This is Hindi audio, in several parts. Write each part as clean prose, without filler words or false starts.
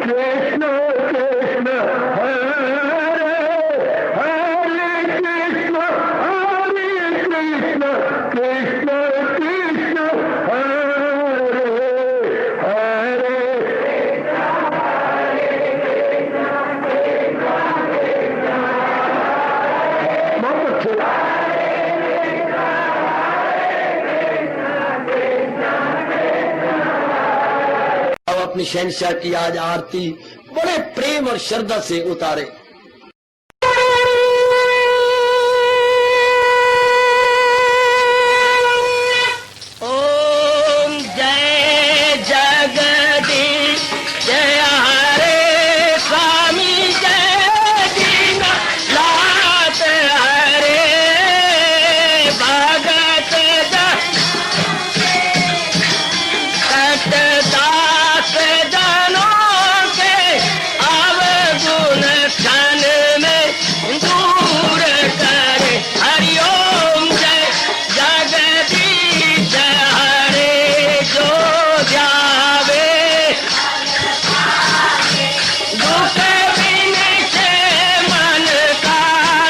कृष्ण कृष्ण हरे हरे कृष्ण कृष्ण कृष्ण कृष्ण हरे हरे बहुत अच्छे। अब अपनी शहंशाह की आज आरती बड़े प्रेम और श्रद्धा से उतारे। ओम जय जगदीश जय हरे स्वामी जय दीनानाथ हरे भगत दास जनों के अवगुण क्षण में दूर करे। हरिओम जय जगदीश हरे जो ध्यावे दुख विनिचे मन का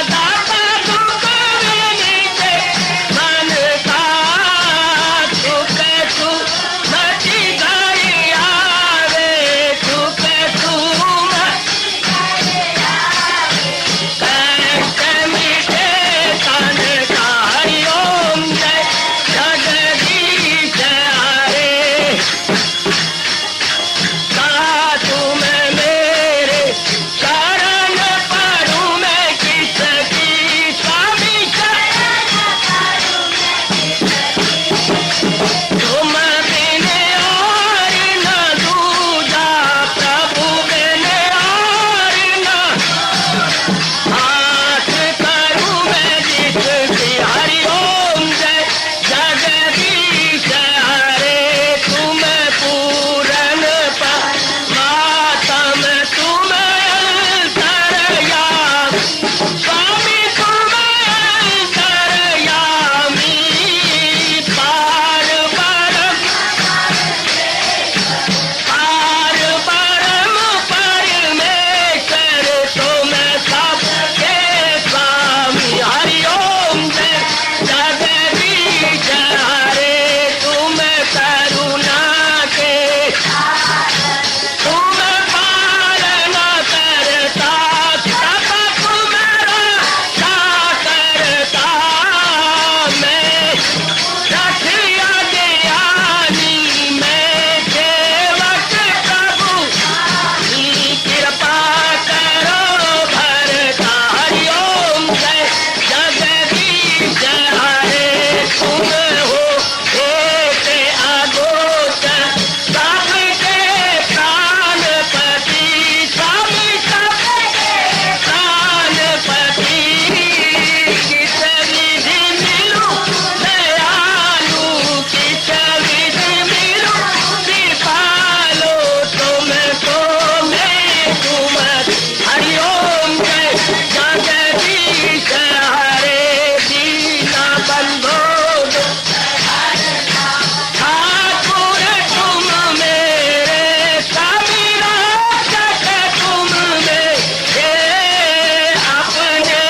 दाता दुख विनिचे मन का सुख तू मची गई आवे सुख तू कष्ट मिटे तन का। हरिओम जय जगदीश हरे कहा तुम मेरे शरण पड़ूं मैं किसकी स्वामी तुम बिन और न दूजा प्रभु बिन और न हाथ करूं मैं जिसकी। हरिओम जय जगदीश हरे तुम पूरन परमात्म तुम अंतर्यामी स्वामी तुम अंतर्यामी पार परम परमेश्वर तुम सबके स्वामी। हरिओम जय जगदीश हरे तुम करुणा के तुम पालन करता सब तुम्हारा करता मैं रखिया ज्ञानी मैं सेवक प्रभु की कृपा करो भरता। हरिओम जय जगदीश हरे तुम हो एक अगोचर सबके प्राणपति स्वामी सबके प्राणपति किस विधि मिलूं दयालु किस विधि मिलूं कृपालो तुमको मैं तुम। हरिओम जय जगदीश हरे दीना बंधो ठाकुर तुम मेरे स्वामी रक्षक तुम मेरे अपने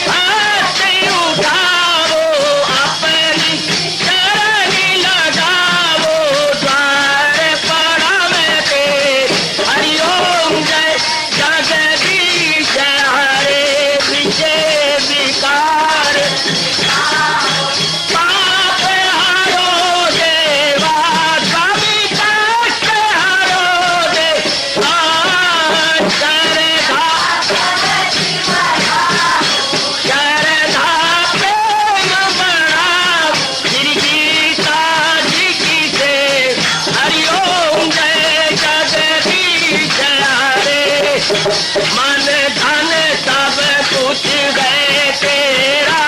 हाथ उठाओ अपनी शरण लगाओ द्वार पड़ा मैं तेरे। हरिओम जय जगदीश हरे विजय विकार पाप हरो देवा स्वामी कष्ट हरो देवा श्रद्धा प्रेम बढ़ाओ श्री गीता जी की से। हरिओम जय जगदीश हरे मन धन सब कुछ है तेरा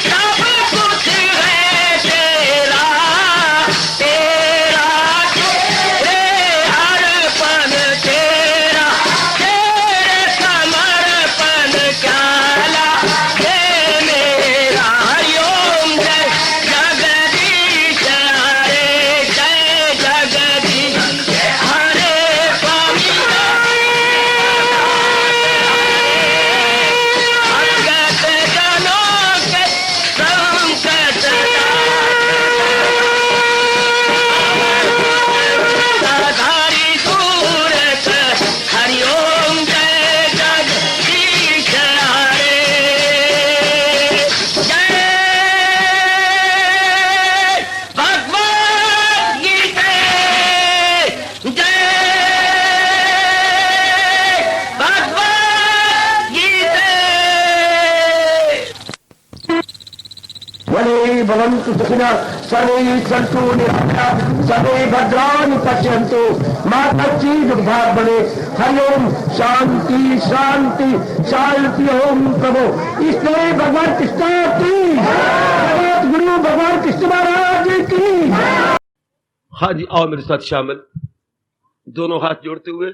सब कुछ है तेरा तेरा तेरे अर्पण तेरा तेरे समर्पण क्या लागे मेरा। हरिओम जय जगदीश हरे जय जगदीश हरे स्वामी भवन्तु सुखिनः सर्वे सन्तु निरामयाः सर्वे भद्राणि पश्यन्तु मा कश्चित् दुर्भाग् भवेत्। हरि ओम शांति शांति शांति। ओम प्रभु इसलिए भगवान कृष्ण की जगत गुरु भगवान कृष्ण महाराज की। हाँ जी, आओ मेरे साथ शामिल, दोनों हाथ जोड़ते हुए।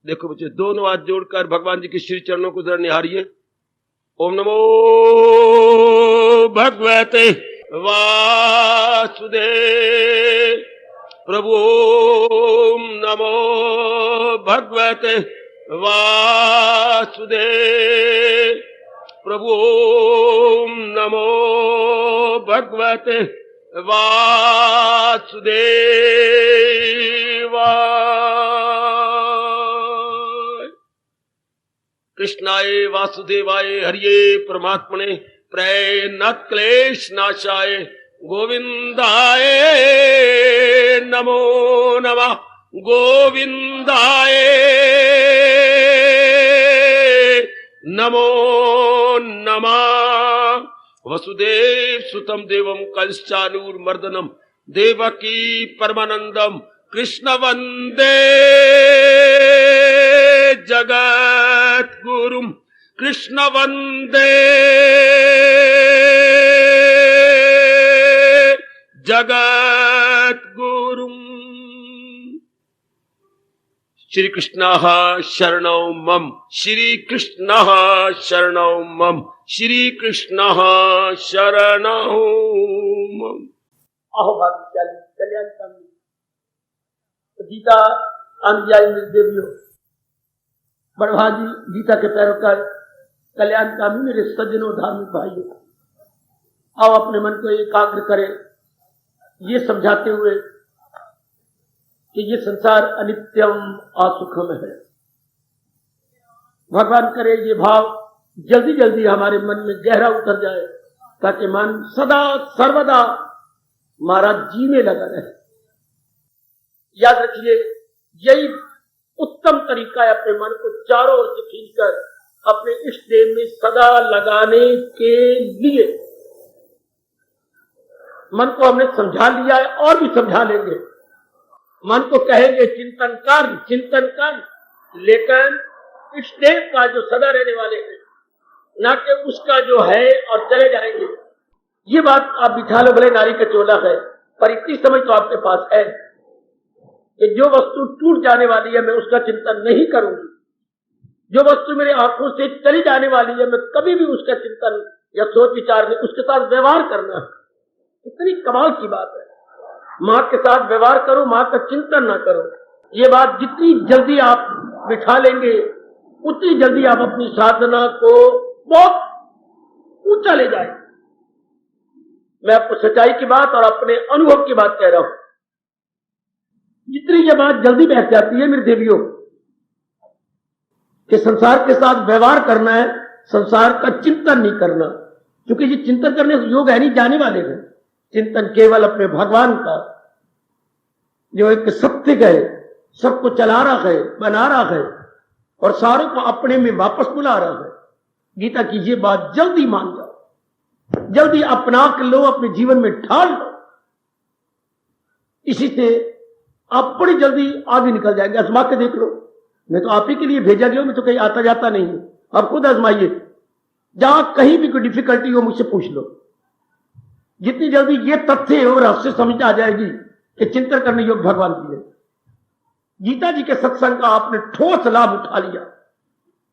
देखो बच्चे, दोनों हाथ जोड़कर भगवान जी के श्री चरणों को जरा निहारिए। ओम नमो भगवते वासुदेव प्रभु। ओम नमो भगवते वासुदेव प्रभु। ओम नमो भगवते वासुदेवाय। कृष्णाय वासुदेवाय हरिये परमात्मने प्रणत क्लेश नाशाय गोविंदाय नमो नमः। गोविंदाय नमो नमः। वसुदेव सुतम देवम कंसानूरमर्दनम देवकी परमानंदम कृष्ण वंदे जगत गुरुम। कृष्ण वंदे जगत गुरुम। श्री कृष्ण शरणौ मम। श्री कृष्ण शरणौ मम। श्री कृष्ण शरणौ मम। अहो भाग्यशाली कल्याणकामी गीता अनुयायी मेरे देवियों, बड़भागी गीता के पैरोकार कल्याणकामी मेरे सज्जनों धार्मिक भाइयों, आओ अपने मन को एकाग्र करें ये समझाते हुए कि ये संसार अनित्यम असुखम है। भगवान करे ये भाव जल्दी जल्दी हमारे मन में गहरा उतर जाए ताकि मन सदा सर्वदा महाराज जी में लगा रहे। याद रखिए, यही उत्तम तरीका है अपने मन को चारों ओर से खींचकर अपने इष्ट देव में सदा लगाने के लिए। मन को हमने समझा लिया है और भी समझा लेंगे। मन को कहेंगे चिंतन कर, लेकिन इष्ट देव का जो सदा रहने वाले हैं, ना कि उसका जो है और चले जाएंगे। ये बात आप बिठा लो, भले नारी का चोला है, पर इतनी समझ तो आपके पास है कि जो वस्तु टूट जाने वाली है मैं उसका चिंतन नहीं करूंगी। जो वस्तु मेरे आंखों से चली जाने वाली है मैं कभी भी उसका चिंतन या सोच विचार नहीं, उसके साथ व्यवहार करना है। इतनी कमाल की बात है। माँ के साथ व्यवहार करो, माँ का चिंतन ना करो। ये बात जितनी जल्दी आप बिठा लेंगे उतनी जल्दी आप अपनी साधना को बहुत ऊंचा ले जाएंगे। मैं आपको सच्चाई की बात और अपने अनुभव की बात कह रहा हूं। जितनी ये बात जल्दी बैठ जाती है मेरे देवियों कि संसार के साथ व्यवहार करना है, संसार का चिंतन नहीं करना, क्योंकि ये चिंतन करने से योग है नहीं, जाने वाले हैं। चिंतन केवल अपने भगवान का, जो एक सत्य है, सबको चला रहा है, बना रहा है और सारों को अपने में वापस बुला रहा है। गीता की ये बात जल्दी मान जाओ, जल्दी अपना कर लो, अपने जीवन में ढाल लो। इसी से आप बड़ी जल्दी आगे निकल जाएंगे। आजमा के देख लो। मैं तो आप ही के लिए भेजा गया हूं, मैं तो कहीं आता जाता नहीं हूं। आप खुद आजमाइए, जहां कहीं भी कोई डिफिकल्टी हो मुझसे पूछ लो। जितनी जल्दी ये तथ्य और रहस्य समझ आ जाएगी कि चिंतन करने योग्य भगवान की है। गीता जी के सत्संग का आपने ठोस लाभ उठा लिया,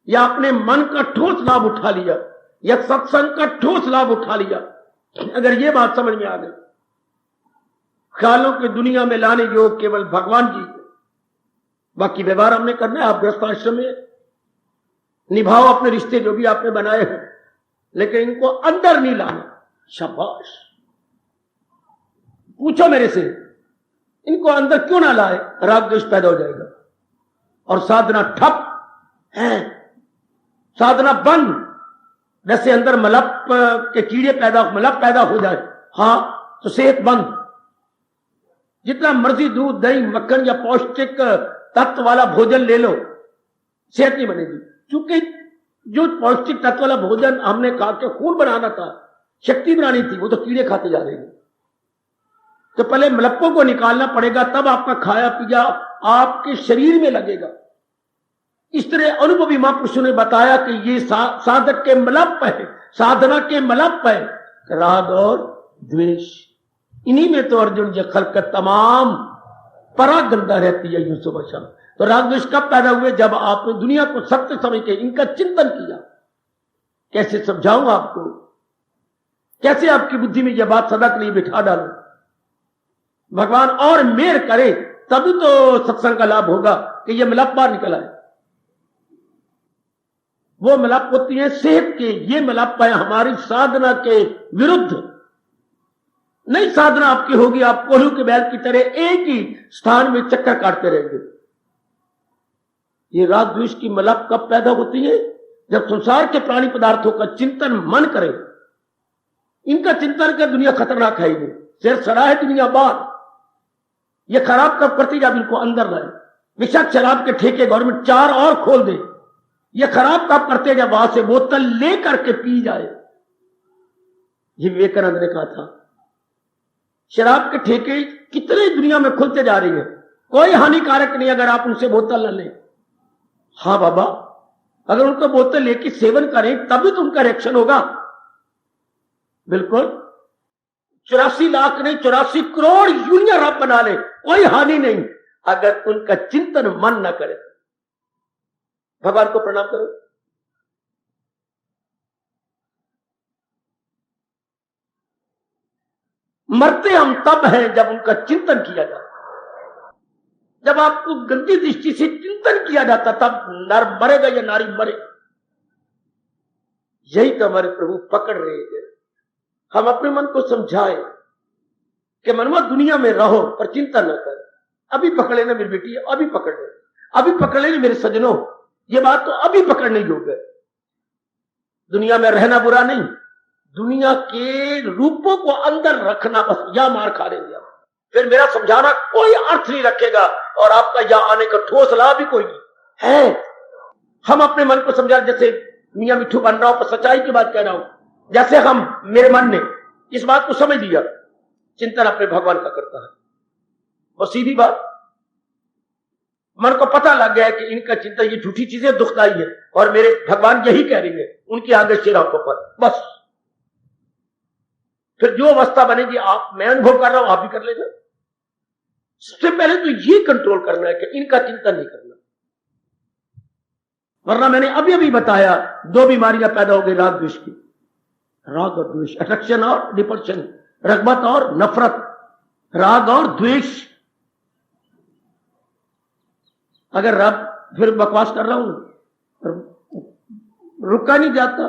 या अपने मन का ठोस लाभ उठा लिया, या सत्संग का ठोस लाभ उठा लिया, अगर ये बात समझ में आ गई, ख्यालों की दुनिया में लाने योग केवल भगवान जी है। बाकी व्यवहार हमने करना है। आप गृहस्थ आश्रम में निभाओ अपने रिश्ते जो भी आपने बनाए हैं, लेकिन इनको अंदर नहीं लाना। शाबाश, पूछो मेरे से, इनको अंदर क्यों ना लाए? राग द्वेष पैदा हो जाएगा और साधना ठप है, साधना बंद। जैसे अंदर मलप के कीड़े मलप पैदा हो जाए, हाँ, तो सेहत बंद। जितना मर्जी दूध, दही, मक्खन या पौष्टिक तत्व वाला भोजन ले लो, सेहत नहीं बनेगी। क्योंकि जो पौष्टिक तत्व वाला भोजन हमने खा के खून बनाना था, शक्ति बनानी थी, वो तो कीड़े खाते जा रहे हैं। तो पहले मलप्पों को निकालना पड़ेगा, तब आपका खाया पिया आपके शरीर में लगेगा। इस तरह अनुभवी महापुरुषों ने बताया कि ये साधक के मलप है, साधना के मलप है राग और द्वेष। इन्हीं में तो अर्जुन ये खलकत तमाम परागंदा रहती है यूं सुबह शाम। तो राग द्वेष कब पैदा हुए? जब आपने दुनिया को सत्य समझ के इनका चिंतन किया। कैसे समझाऊं आपको, कैसे आपकी बुद्धि में यह बात सदा के लिए बिठा डालूं? भगवान और मेहर करे तभी तो सत्संग का लाभ होगा कि यह मिलाप बाहर निकल आए। वो मिलाप होती है सेहत के, ये मिलाप है हमारी साधना के विरुद्ध। नई साधना आपकी होगी, आप कोल्हू के बैल की तरह एक ही स्थान में चक्कर काटते रहेंगे। ये राग द्वेष की मिलाप कब पैदा होती है? जब संसार के प्राणी पदार्थों का चिंतन मन करे। इनका चिंतन कर दुनिया खतरनाक है, ये सिर सड़ा है दुनिया बाहर। ये खराब कब करती जब इनको अंदर लाए। विषाक्त शराब के ठेके गवर्नमेंट 4 और खोल दे। ये खराब कब करते जब वहां से बोतल ले करके पी जाए। ये विवेकानंद ने कहा था। शराब के ठेके कितने दुनिया में खुलते जा रही है, कोई हानिकारक नहीं अगर आप उनसे बोतल न लें। हाँ बाबा, अगर उनको बोतल लेके सेवन करें तभी तो उनका रिएक्शन होगा। बिल्कुल 84 लाख नहीं 84 करोड़ यूनियन आप बना ले, कोई हानि नहीं अगर उनका चिंतन मन न करे। भगवान को प्रणाम करो। मरते हम तब हैं जब उनका चिंतन किया जाता। जब आपको गंदी दृष्टि से चिंतन किया जाता तब नर मरेगा या नारी मरेगा। यही तो हमारे प्रभु पकड़ रहे हैं। हम अपने मन को समझाए कि मनवा दुनिया में रहो पर चिंता न कर। अभी पकड़ लेना मेरी बेटी, अभी पकड़ ले, अभी पकड़ लेना मेरे सजनों, ये बात तो अभी पकड़ने योग्य है। दुनिया में रहना बुरा नहीं, दुनिया के रूपों को अंदर रखना बस, या मार खा लेंगे आप। फिर मेरा समझाना कोई अर्थ नहीं रखेगा और आपका या आने का ठोस लाभ भी कोई नहीं है। हम अपने मन को समझा, जैसे मियां मिठू बन रहा हूं पर सच्चाई की बात कह रहा हूं। जैसे हम मेरे मन ने इस बात को समझ लिया, चिंतन अपने भगवान का करता है, वो सीधी बात। मन को पता लग गया है कि इनका चिंतन ये झूठी चीजें दुखदाई है और मेरे भगवान यही कह रही है उनकी आगे शेराखों पर, बस। फिर जो अवस्था बनेगी आप, मैं अनुभव कर रहा हूं, आप भी कर लेना। सबसे पहले तो ये कंट्रोल करना है कि इनका चिंतन नहीं करना, वरना मैंने अभी अभी बताया 2 बीमारियां पैदा हो गई राग द्वेष की। राग और द्वेष, अट्रैक्शन और रिपल्शन, रगबत और नफरत, राग और द्वेष। अगर रब, फिर बकवास कर रहा हूं, रुका नहीं जाता।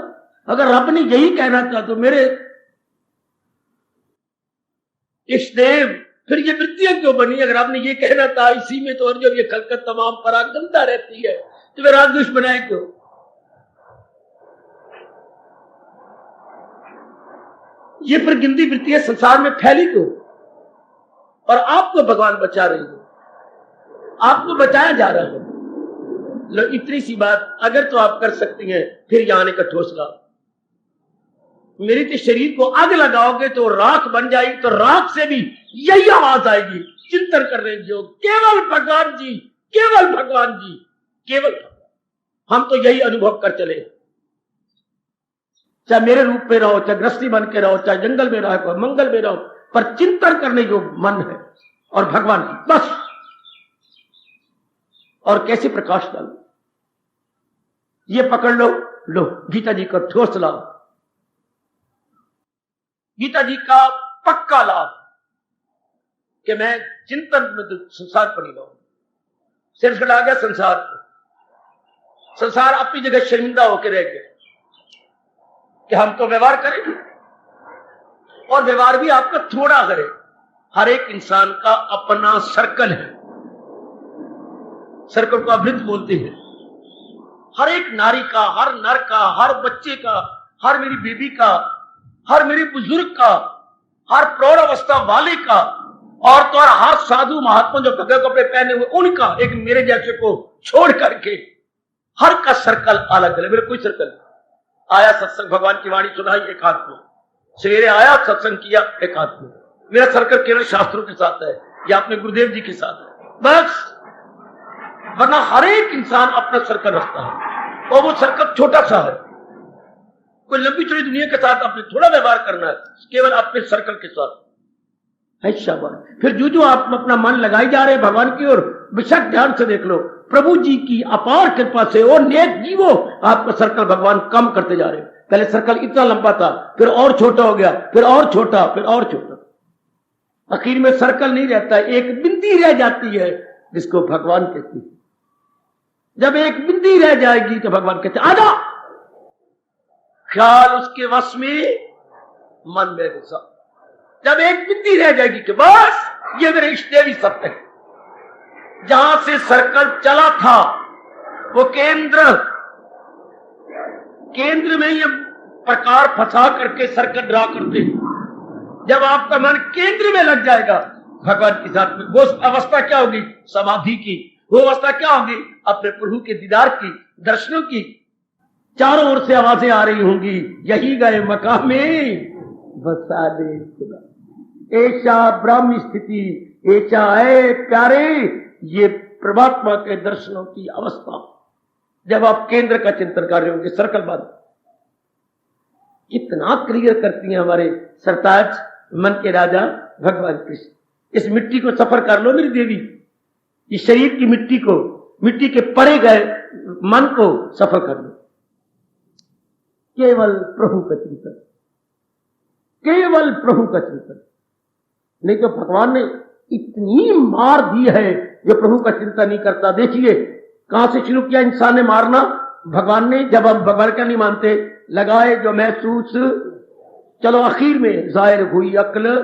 अगर रब ने यही कहना था तो मेरे इष्टदेव, फिर ये वृत्तियां क्यों बनी? अगर आपने ये कहना था इसी में तो अर्जुन ये खलकत तमाम परागंदा रहती है, तो वे राग द्वेष बनाए क्यों? ये फिर गिनती वृत्तियां संसार में फैली क्यों? और आपको भगवान बचा रही है, आपको बचाया जा रहा है। लो इतनी सी बात अगर तो आप कर सकती हैं, फिर यहां आने का ठोस लाभ। मेरे के शरीर को आग लगाओगे तो राख बन जाएगी, तो राख से भी यही आवाज आएगी, चिंतन कर रहे जो केवल भगवान जी, केवल भगवान जी, केवल भगवान। हम तो यही अनुभव कर चले, चाहे मेरे रूप में रहो, चाहे गृहस्थी बन के रहो, चाहे जंगल में रहो, मंगल में रहो, पर चिंतन करने जो मन है और भगवान की, बस। और कैसे प्रकाश डालो, ये पकड़ लो। लो गीता जी का ठोस लाभ, गीता जी का पक्का लाभ कि मैं चिंतन में तो संसार पर ही रहूं। सिर खड़ा गया संसार को, संसार अपनी जगह शर्मिंदा होकर रह गया कि हम तो व्यवहार करेंगे, और व्यवहार भी आपका थोड़ा करे। हर एक इंसान का अपना सर्कल है, सर्कल को अवृत्त बोलते हैं। हर एक नारी का, हर नर का, हर बच्चे का, हर मेरी बेबी का, हर मेरे बुजुर्ग का, हर प्रौढ़ अवस्था वाले का, और तो और हर साधु महात्मा जो भगवे कपड़े पहने हुए उनका, एक मेरे जैसे को छोड़ करके हर का सर्कल अलग है। मेरा कोई सर्कल नहीं। आया सत्संग, भगवान की वाणी सुनाई एक हाथ में, सवेरे आया, सत्संग किया एक आदमी, मेरा सर्कल केवल शास्त्रों के साथ है या अपने गुरुदेव जी के साथ है, बस। वरना हर एक इंसान अपना सर्कल रखता है और वो सर्कल छोटा सा है। कोई लंबी चौड़ी दुनिया के साथ आपने थोड़ा व्यवहार करना है, केवल अपने सर्कल के साथ है। शाबाश। फिर जो आप अपना मन लगाई जा रहे हैं भगवान की ओर, बेशक ध्यान से देख लो, प्रभु जी की अपार कृपा से और नेक जीवो आपका सर्कल भगवान कम करते जा रहे हैं। पहले सर्कल इतना लंबा था, फिर और छोटा हो गया, फिर और छोटा, फिर और छोटा, आखिर में सर्कल नहीं रहता है, एक बिंदी रह जाती है जिसको भगवान कहती है। जब एक बिंदी रह जाएगी तो भगवान कहते आजा, ख्याल उसके वश में, मन में घुसा। जब एक बिंदी रह जाएगी कि बस ये मेरे इष्ट देवी सत्य है, जहां से सर्कल चला था वो केंद्र में ये प्रकार फंसा करके सर्कल ड्रा करते। जब आपका मन केंद्र में लग जाएगा भगवान के साथ में, वो अवस्था क्या होगी? समाधि की। वो अवस्था क्या होगी? अपने प्रभु के दीदार की, दर्शनों की। चारों ओर से आवाजें आ रही होंगी, यही गए मकाम में बसा दे खुदा। ऐसा ब्राह्मी स्थिति, ऐसा है प्यारे ये परमात्मा के दर्शनों की अवस्था, जब आप केंद्र का चिंतन कर रहे होंगे। सर्कल बंद कितना क्लियर करती हैं हमारे सरताज मन के राजा भगवान कृष्ण। इस मिट्टी को सफर कर लो मेरी देवी, इस शरीर की मिट्टी को, मिट्टी के परे गए मन को सफर कर लो। केवल प्रभु का चिंतन, केवल प्रभु का चिंतन। नहीं तो भगवान ने इतनी मार दी है जो प्रभु का चिंतन नहीं करता। देखिए कहां से शुरू किया इंसान ने मारना भगवान ने, जब हम भगवान का नहीं मानते, लगाए जो महसूस, चलो आखिर में जाहिर हुई अक्ल।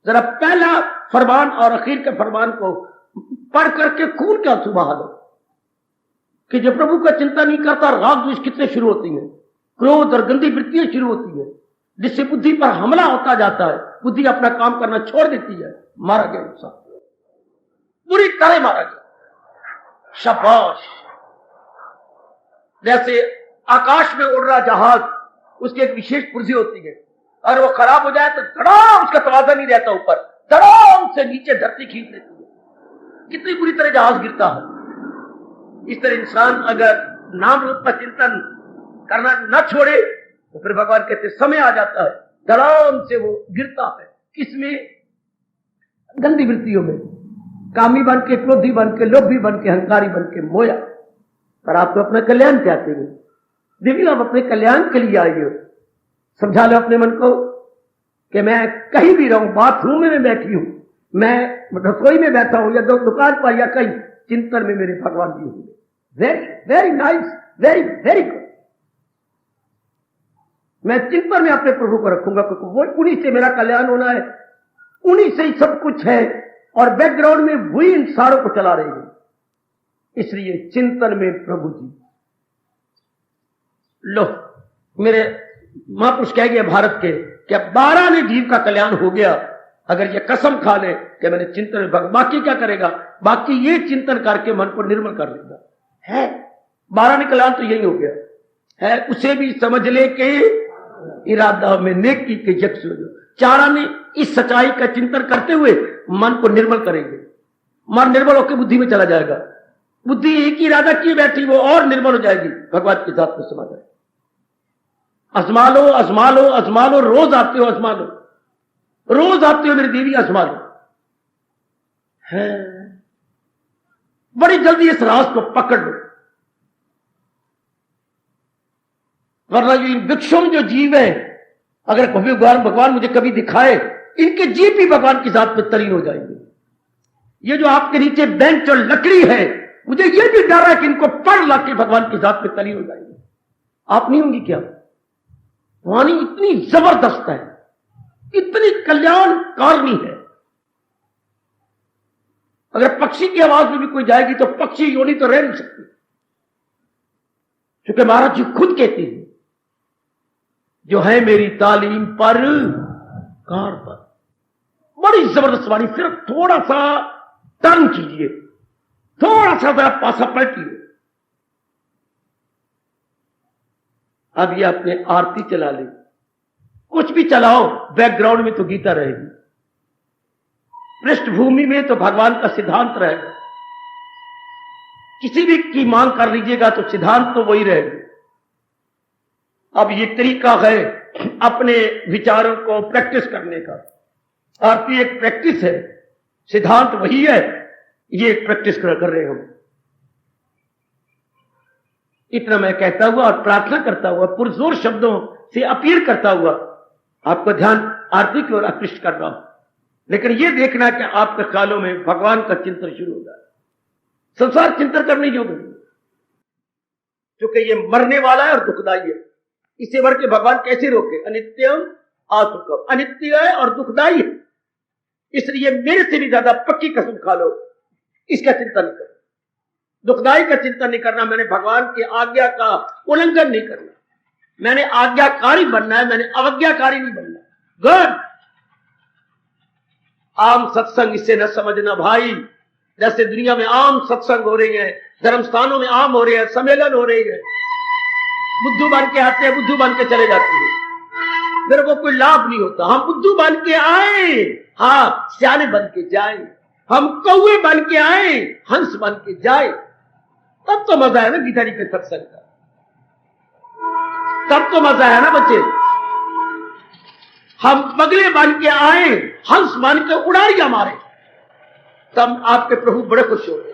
जरा पहला फरमान और आखिर के फरमान को पढ़ करके खून का आंसू बहा दो कि जो प्रभु का चिंता नहीं करता, राग द्वेष कितने शुरू होती हैं, क्रोध और गंदी वृत्तियां शुरू होती हैं, जिससे बुद्धि पर हमला होता जाता है, बुद्धि अपना काम करना छोड़ देती है। मारा गया इंसान, बुरी तरह मारा गया। शाबाश। जैसे आकाश में उड़ रहा जहाज, उसकी एक विशेष पुर्जी होती है, और वो खराब हो जाए तो धड़ाम, उसका तवाज़ा नहीं रहता, ऊपर धड़ाम से नीचे धरती खींच लेती है। कितनी बुरी तरह जहाज गिरता है। इस तरह इंसान अगर नाम रूप का चिंतन करना न छोड़े तो फिर भगवान कहते समय आ जाता है, धड़ाम से वो गिरता है। किसमें? गंदी वृत्तियों में, कामी बन के, क्रोधी बन के, लोभी बन के, अहंकारी बन के, मोया। पर आप तो अपना कल्याण चाहते हैं, देखिए आप अपने कल्याण के लिए आए हो। समझा लो अपने मन को कि मैं कहीं भी रहूं, बाथरूम में बैठी हूं, मैं रसोई में बैठा हूं, या दुकान पर, या कहीं, चिंतन में मेरे भगवान जी होंगे। Very very nice, very very good. मैं चिंतन में अपने प्रभु को रखूंगा, क्योंकि वो उन्हीं से मेरा कल्याण होना है, उन्हीं से ही सब कुछ है, और बैकग्राउंड में वही इन सारों को चला रहे हैं। इसलिए चिंतन में प्रभु जी। लो, मेरे महापुरुष कह गए भारत के कि 12 ने जीव का कल्याण हो गया अगर ये कसम खा ले कि मैंने चिंतन में। बाकी क्या करेगा? बाकी ये चिंतन करके मन को निर्मल कर लेगा। है 12 ने कल्याण तो यही हो गया है। उसे भी समझ ले के इरादा में नेकी के यक्ष हो जो। 4 ने इस सच्चाई का चिंतन करते हुए मन को निर्मल करेंगे। मन निर्मल होकर बुद्धि में चला जाएगा। बुद्धि एक ही इरादा किए बैठी, वो और निर्मल हो जाएगी, भगवान के साथ में समा जाएगी। आजमा लो, आजमा लो, आजमा लो, रोज आते हो, आजमा लो, रोज आते हो मेरी देवी, आजमा लो। है बड़ी जल्दी इस राज को पकड़ लो, वरना इन वृक्षों में जो जीव है, अगर कभी भगवान मुझे कभी दिखाए, इनके जीव भी भगवान की जात में तलीन हो जाएंगे। ये जो आपके नीचे बेंच और लकड़ी है, मुझे ये भी डर है कि इनको पढ़ ला के भगवान की जात में तलीन हो जाएंगे। आप नहीं होंगी क्या? वाणी इतनी जबरदस्त है, इतनी कल्याणकारिणी है। अगर पक्षी की आवाज में भी कोई जाएगी तो पक्षी योनि तो रह नहीं सकती, क्योंकि महाराज जी खुद कहती है जो है मेरी तालीम पर कार पर। बड़ी जबरदस्त वाणी। सिर्फ थोड़ा सा टर्न कीजिए, थोड़ा सा जरा पासा पलटिए। अब ये अपने आरती चला ले, कुछ भी चलाओ, बैकग्राउंड में तो गीता रहेगी, पृष्ठभूमि में तो भगवान का सिद्धांत रहेगा। किसी भी की मांग कर लीजिएगा तो सिद्धांत तो वही रहेगा। अब ये तरीका है अपने विचारों को प्रैक्टिस करने का। आरती एक प्रैक्टिस है, सिद्धांत वही है, ये प्रैक्टिस कर रहे हम। इतना मैं कहता हुआ और प्रार्थना करता हुआ, पुरजोर शब्दों से अपील करता हुआ आपका ध्यान आरती की ओर आकृष्ट कर रहा हूं। लेकिन यह देखना कि आपके ख्यालों में भगवान का चिंतन शुरू हो जाए। संसार चिंतन करने योग्य नहीं, क्योंकि ये मरने वाला है और दुखदाई है। इसे बढ़ के भगवान कैसे रोके? अनित्यम असुखम, अनित्य है और दुखदाई है, इसलिए मेरे से भी ज्यादा पक्की कसम खा लो, इसका चिंतन करो। दुखदाई का चिंतन नहीं करना, मैंने भगवान की आज्ञा का उल्लंघन नहीं करना, मैंने आज्ञाकारी बनना है, मैंने अवज्ञाकारी नहीं बनना। गुड। आम सत्संग इसे न समझना भाई, जैसे दुनिया में आम सत्संग हो रही है, धर्म स्थानों में आम हो रहे हैं, सम्मेलन हो रही है, बुद्धू बन के आते हैं, बुद्धू बन के चले जाते हैं, मेरे को कोई लाभ नहीं होता। हम बुद्धू बन के आए, हाँ, सियाने बन के जाए, हम कौवे बन के आए, हंस बन के जाए, तब तो मजा है ना गीता जी के सत्संग का, तब तो मजा है ना बच्चे। हम बगले बन के आए, हंस बन के उड़ारियां मारे, तब आपके प्रभु बड़े खुश होंगे,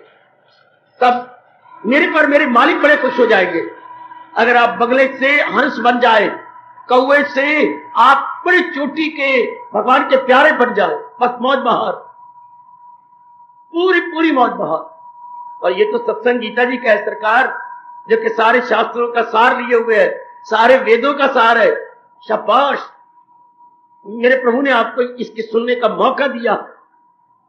तब मेरे पर मेरे मालिक बड़े खुश हो जाएंगे। अगर आप बगले से हंस बन जाए, कौवे से आप बड़ी चोटी के भगवान के प्यारे बन जाए, बस मौज बहार, पूरी पूरी मौज बहार। और ये तो सत्संग गीता जी का है सरकार, जो कि सारे शास्त्रों का सार लिए हुए है, सारे वेदों का सार है। शाबाश, मेरे प्रभु ने आपको इसके सुनने का मौका दिया।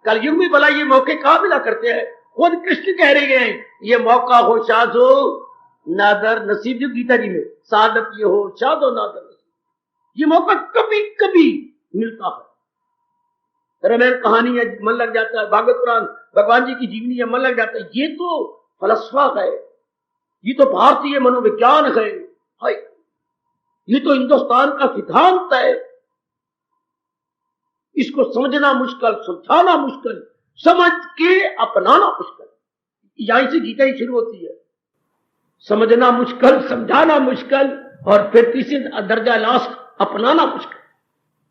कलयुग में भला ये मौके कहां मिला करते हैं? खुद कृष्ण कह रहे हैं, ये मौका हो शादो नादर नसीब, जो गीता जी में सादत ये हो शादो नादर नसीब, ये मौका कभी कभी मिलता है। रामायण कहानी है, मन लग जाता है, भागवत पुराण भगवान जी की जीवनी है, मन लग जाता है। ये तो फलसफा है, ये तो भारतीय मनोविज्ञान है, ये तो हिंदुस्तान का सिद्धांत है। इसको समझना मुश्किल, सुलझाना मुश्किल, समझ के अपनाना मुश्किल। यहीं से गीता ही शुरू होती है। समझना मुश्किल, समझाना मुश्किल, और फिर तीसरे दर्जा लास्ट अपनाना मुश्किल।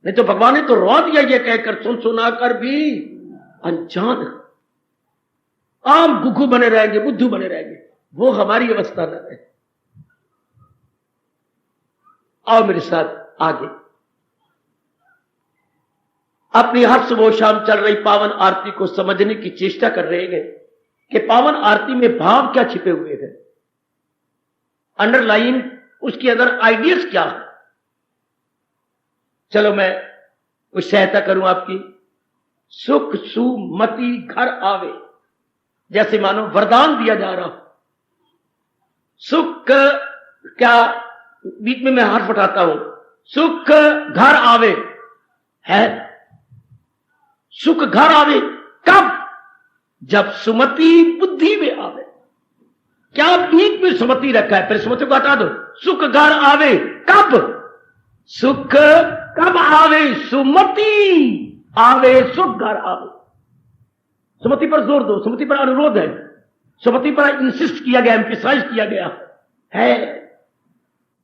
नहीं तो भगवान ने तो रो दिया ये कहकर, सुन सुना कर भी अनजान, आम गुग्गू बने रहेंगे, बुद्धू बने रहेंगे। वो हमारी अवस्था न है। आओ मेरे साथ आगे। अपनी हर सुबह शाम चल रही पावन आरती को समझने की चेष्टा कर रहे हैं कि पावन आरती में भाव क्या छिपे हुए हैं, अंडरलाइन उसके अंदर आइडियल्स क्या है। चलो मैं कुछ सहायता करूं आपकी। सुख सुमति घर आवे, जैसे मानो वरदान दिया जा रहा हो। सुख क्या, बीच में मैं हाथ उठाता हूं, सुख घर आवे है। सुख घर आवे कब? जब सुमति बुद्धि में आवे। क्या बीच में सुमति रखा है? फिर सुमति को हटा दो। सुख घर आवे कब? सुख कब आवे? सुमति आवे, सुख घर आवे। सुमति पर जोर दो, सुमति पर अनुरोध है, सुमति पर इंसिस्ट किया गया, एम्फेसाइज किया गया है।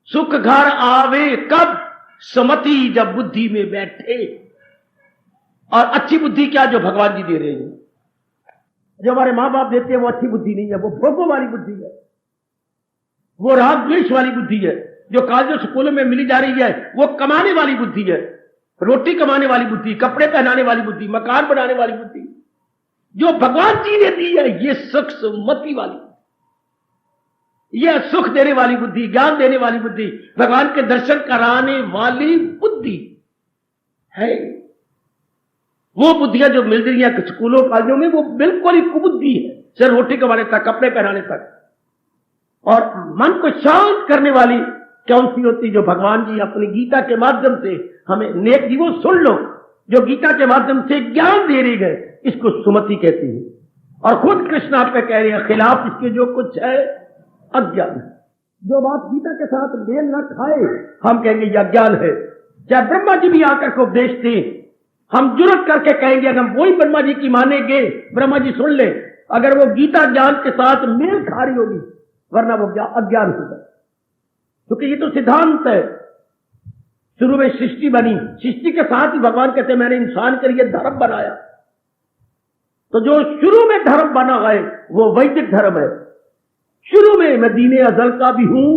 सुख घर आवे कब? सुमति जब बुद्धि में बैठे। और अच्छी बुद्धि क्या? जो भगवान जी दे रहे हैं, जो हमारे मां बाप देते हैं, वो अच्छी बुद्धि नहीं है, वो भोगों वाली बुद्धि है, वो राग द्वेष वाली बुद्धि है। जो कॉलेजों स्कूलों में मिली जा रही है, वो कमाने वाली बुद्धि है, रोटी कमाने वाली बुद्धि, कपड़े पहनाने वाली बुद्धि, मकान बनाने वाली बुद्धि। जो भगवान जी ने दी है, ये सुख सुमति वाली, यह सुख देने वाली बुद्धि, ज्ञान देने वाली बुद्धि, भगवान के दर्शन कराने वाली बुद्धि है। वो बुद्धियां जो मिल रही है स्कूलों कॉलेजों में, वो बिल्कुल ही कुबुद्धि है, सिर्फ रोटी कमाने तक, कपड़े पहनाने तक। और मन को शांत करने वाली कौन सी होती? जो भगवान जी अपनी गीता के माध्यम से हमें नेक जी, वो सुन लो, जो गीता के माध्यम से ज्ञान दे रही है, इसको सुमति कहती है। और खुद कृष्ण आपका कह रहे हैं, खिलाफ इसके जो कुछ है अज्ञान है। जो बात गीता के साथ मेल न खाए, हम कहेंगे यह अज्ञान है। चाहे ब्रह्मा जी भी आकर के उपदेश थे, हम जुर्रत करके कहेंगे अगर हम वही ब्रह्मा जी की मानेंगे, ब्रह्मा जी सुन ले, अगर वो गीता ज्ञान के साथ मेल खा रही होगी, वरना वो अज्ञान होगा। क्योंकि ये तो सिद्धांत है। शुरू में सृष्टि बनी, सृष्टि के साथ ही भगवान कहते हैं मैंने इंसान के लिए धर्म बनाया। तो जो शुरू में धर्म बना है वो वैदिक धर्म है। शुरू में मैं दीने अजल का भी हूं,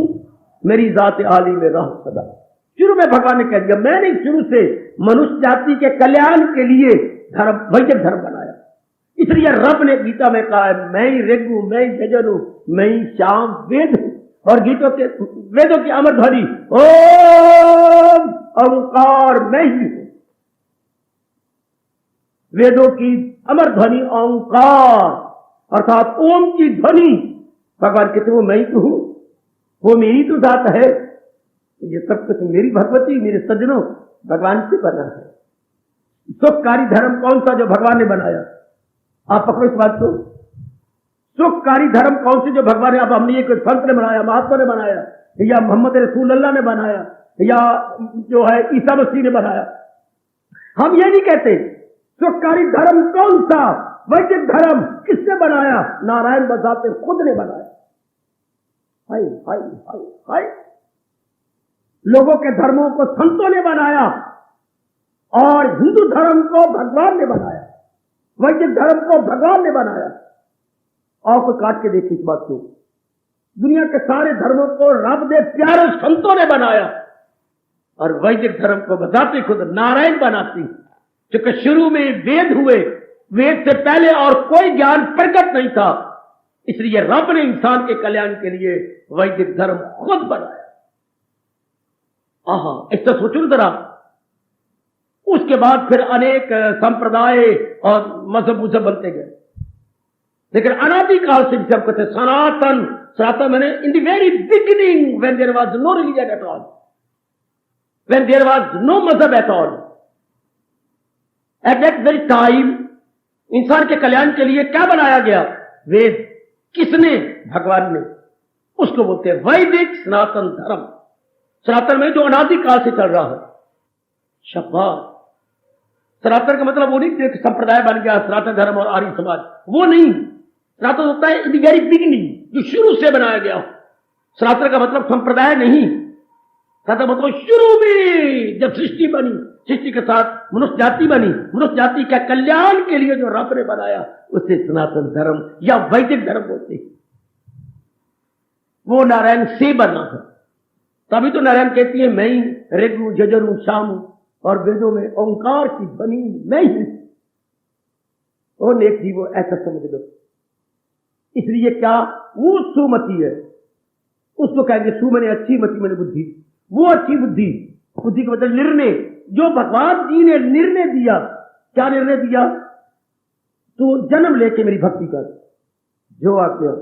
मेरी जात आली में रह सदा। शुरू में भगवान ने कह दिया मैंने शुरू से मनुष्य जाति के कल्याण के लिए धर्म, वैदिक धर्म बनाया। इसलिए रब ने गीता में कहा है मैं ही ऋग हूं, मैं ही यजुर हूं, मैं ही श्याम वेद हूं। और वेदों की अमर ध्वनि ओम ओंकार मैं ही हूं। वेदों की अमर ध्वनि ओंकार अर्थात ओम की ध्वनि। भगवान कहते वो मैं ही तो हूं, वो मेरी तो जात है। ये सब कुछ मेरी भगवती, मेरे सज्जनों, भगवान से बना है। सुखकारी धर्म कौन सा जो भगवान ने बनाया? आप पकड़ो इस बात को। सुखकारी धर्म कौन से जो भगवान ने, अब हमने एक संत ने बनाया, महात्मा ने बनाया, या मोहम्मद रसूल अल्लाह ने बनाया, या जो है ईसा मसीह ने बनाया? हम ये नहीं कहते। सुखकारी धर्म कौन सा? वैदिक धर्म किसने बनाया? नारायण बजाते खुद ने बनाया। हाय हाय हाय हाय। लोगों के धर्मों को संतों ने बनाया और हिंदू धर्म को भगवान ने बनाया, वैदिक धर्म को भगवान ने बनाया। और को काट के देखिए इस बात को। दुनिया के सारे धर्मों को रब ने प्यारे संतों ने बनाया और वैदिक धर्म को बताते खुद नारायण बनाती। क्योंकि शुरू में वेद हुए, वेद से पहले और कोई ज्ञान प्रकट नहीं था, इसलिए रब ने इंसान के कल्याण के लिए वैदिक धर्म खुद बनाया। आहा, इससे सोचो जरा। उसके बाद फिर अनेक संप्रदाय और मजहब बनते गए, लेकिन अनादिकाल से सब कहते सनातन। सनातन मैंने in the very beginning when there was no religion at all, when there was no मजहब at all, at that very time इंसान के कल्याण के लिए क्या बनाया गया? वेद। किसने? भगवान ने। उसको बोलते हैं वैदिक सनातन धर्म। सनातन में जो अनादिकाल से चल रहा है। शाबाश। सनातन का मतलब वो नहीं कि संप्रदाय बन गया सनातन धर्म और आर्य समाज, वो नहीं। सनातन होता है इन द वेरी बिगिनिंग, जो शुरू से बनाया गया। सनातन का मतलब संप्रदाय नहीं। सनातन मतलब शुरू में जब सृष्टि बनी, सृष्टि के साथ मनुष्य जाति बनी, मनुष्य जाति का कल्याण के लिए जो रब ने बनाया उसे सनातन धर्म या वैदिक धर्म बोलते हैं। वो नारायण से बना है। तभी तो नारायण कहती है मैं ही ऋग हूं, यजुर हूं, श्याम हूं। और वेदों में ओंकार की ध्वनि नहीं। ओ नेक जीवो ऐसा समझ लो। इसलिए क्या वो सुमति है, उसको कहेंगे सु मैंने अच्छी, मति मैंने बुद्धि। वो अच्छी बुद्धि, बुद्धि का मतलब निर्णय, जो भगवान जी ने निर्णय दिया। क्या निर्णय दिया? तो जन्म लेके मेरी भक्ति कर, जो आज्ञा।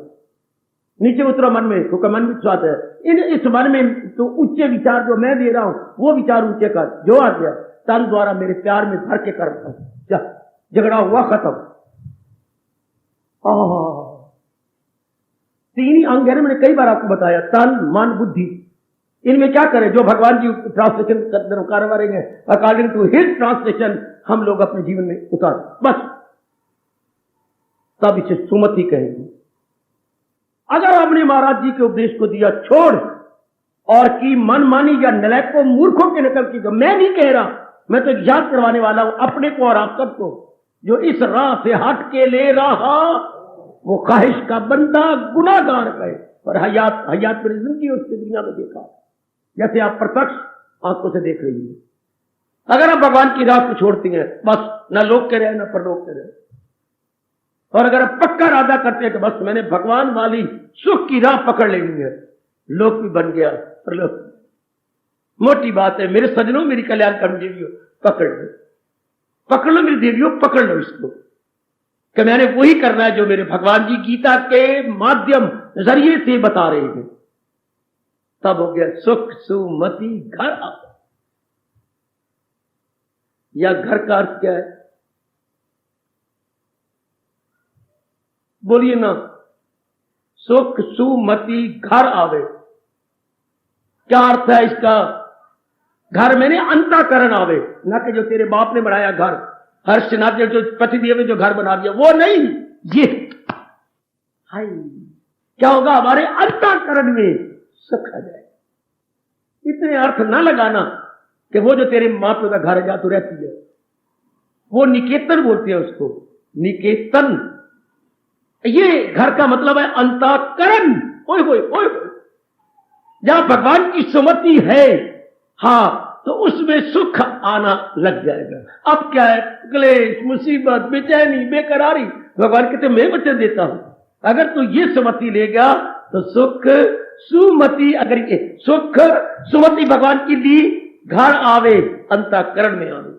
नीचे उतरो मन में, क्योंकि मन भी स्वाद है। इस मन में तो उच्च विचार जो मैं दे रहा हूं वो विचार ऊंचे कर, जो आ गया तन द्वारा मेरे प्यार में भर के कर। झगड़ा हुआ खत्म। तीन ही अंग है, मैंने कई बार आपको बताया, तन मन बुद्धि। इनमें क्या करें? जो भगवान जी ट्रांसलेशन करवा रहे हैं अकॉर्डिंग टू हिज ट्रांसलेशन हम लोग अपने जीवन में उतार, बस तब इसे सुमति कहेंगे। अगर आपने महाराज जी के उपदेश को दिया छोड़ और की मनमानी या नलायकों मूर्खों की नकल की, तो मैं नहीं कह रहा, मैं तो याद करवाने वाला हूं अपने को और आप सबको। जो इस राह से हट के ले रहा वो ख्वाहिश का बंदा गुनाहगार है। और हयात मेरी जिंदगी उसकी दुनिया में देखा, जैसे आप प्रत्यक्ष आंखों से देख रही हैं। अगर आप भगवान की राह को छोड़ती हैं, बस न लोग कह रहे न परलोक कह रहे। और अगर आप पक्का इरादा करते हैं कि बस मैंने भगवान वाली सुख की राह पकड़ लेनी है, लोक भी बन गया, परलोक। मोटी बात है मेरे सजनों, मेरी कल्याणकारी देवियों, पकड़ लो मेरी देवियों, पकड़ लो इसको कि मैंने वही करना है जो मेरे भगवान जी गीता के माध्यम जरिए से बता रहे हैं। तब हो गया सुख सुमति घर आ। या घर का अर्थ क्या है? बोलिए ना। सुख सुमति घर आवे, क्या अर्थ है इसका? घर में नहीं अंतःकरण आवे, ना कि जो तेरे बाप ने बनाया घर, हर्षनाथ ने जो पतिदेव ने जो घर बना दिया वो नहीं। ये हाय क्या होगा, हमारे अंतःकरण में सुख आ जाए। इतने अर्थ ना लगाना कि वो जो तेरे माँ पिता का घर है जहां तू रहती है, वो निकेतन बोलते हैं उसको, निकेतन। ये घर का मतलब है अंतःकरण। ओए होए ओए होए, जहां भगवान की सुमति है, हाँ, तो उसमें सुख आना लग जाएगा। अब क्या है, क्लेश, मुसीबत, बेचैनी, बेकरारी, भगवान कहते मैं वचन देता हूं, अगर तू ये सुमति लेगा तो सुख सुमति, अगर ये सुख सुमति भगवान की ली, घर आवे, अंतःकरण में आवे।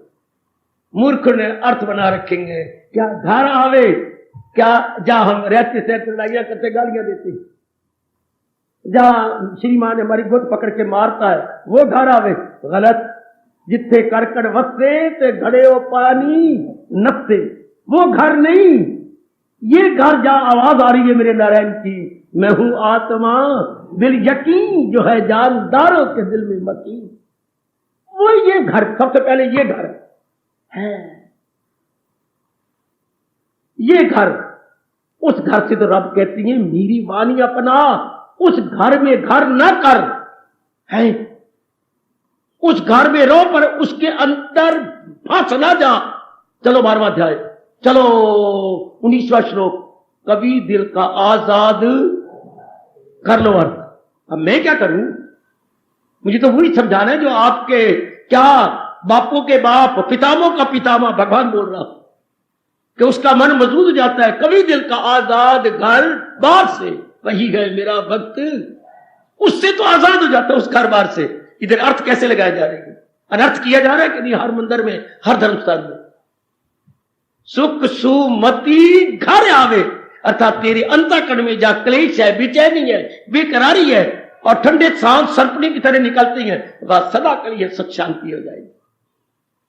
मूर्ख ने अर्थ बना रखेंगे, क्या घर आवे, क्या जहां हम रहते से लड़ाइयां करते गालियां देते, जहां श्रीमान हमारी गुट पकड़ के मारता है वो घर आवे, गलत। जिथे करकड़ वसे ते घड़े ओ पानी नपसे, वो घर नहीं। ये घर जहां आवाज आ रही है मेरे नारायण की, मैं हूं आत्मा बिल यकीन जो है जानदारों के दिल में मकीन, वो ये घर, सबसे पहले ये घर है। ये घर, उस घर से तो रब कहती है मेरी वाणी अपना, उस घर में घर न कर है, उस घर में रहो पर उसके अंदर फंस ना जा। चलो 12वां अध्याय, चलो 19वां श्लोक, कभी दिल का आजाद कर लो अर्थ। अब मैं क्या करूं, मुझे तो वही समझाना है जो आपके क्या बापों के बाप, पितामों का पितामह भगवान बोल रहा हूं कि उसका मन मजबूत हो जाता है। कभी दिल का आजाद घर बार से, वही है मेरा भक्त, उससे तो आजाद हो जाता है, उस घर बार से। इधर अर्थ कैसे लगाए जा रहे हैं, अनर्थ किया जा रहा है कि नहीं, हर मंदिर में, हर धर्मस्थान में। सुख सुमति घर आवे, अर्थात तेरे अंतःकरण में जहां क्लेश है, बेचैनी है, बेकरारी है और ठंडे सांस सर्पणी की तरह निकलती है, वह सदा के लिए सुख शांति हो जाएगी।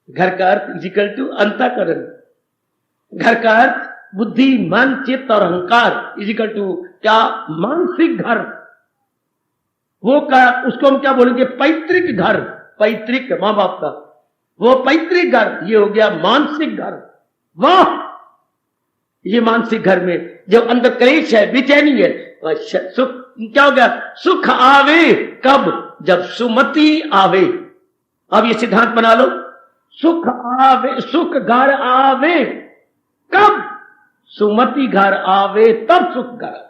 घर का अर्थ इजिकल टू अंतःकरण, घर का अर्थ बुद्धि, मन, चित्त और अहंकार इजिकल टू क्या, मानसिक घर। वो का उसको हम क्या बोलेंगे, पैतृक घर, पैतृक मां बाप का वो पैतृक घर, ये हो गया मानसिक घर। वाह, ये मानसिक घर में जब अंदर क्लेश है, बेचैनी है, सुख क्या हो गया, सुख आवे कब, जब सुमति आवे। अब ये सिद्धांत बना लो, सुख आवे, सुख घर आवे कब, सुमति घर आवे तब सुख घर।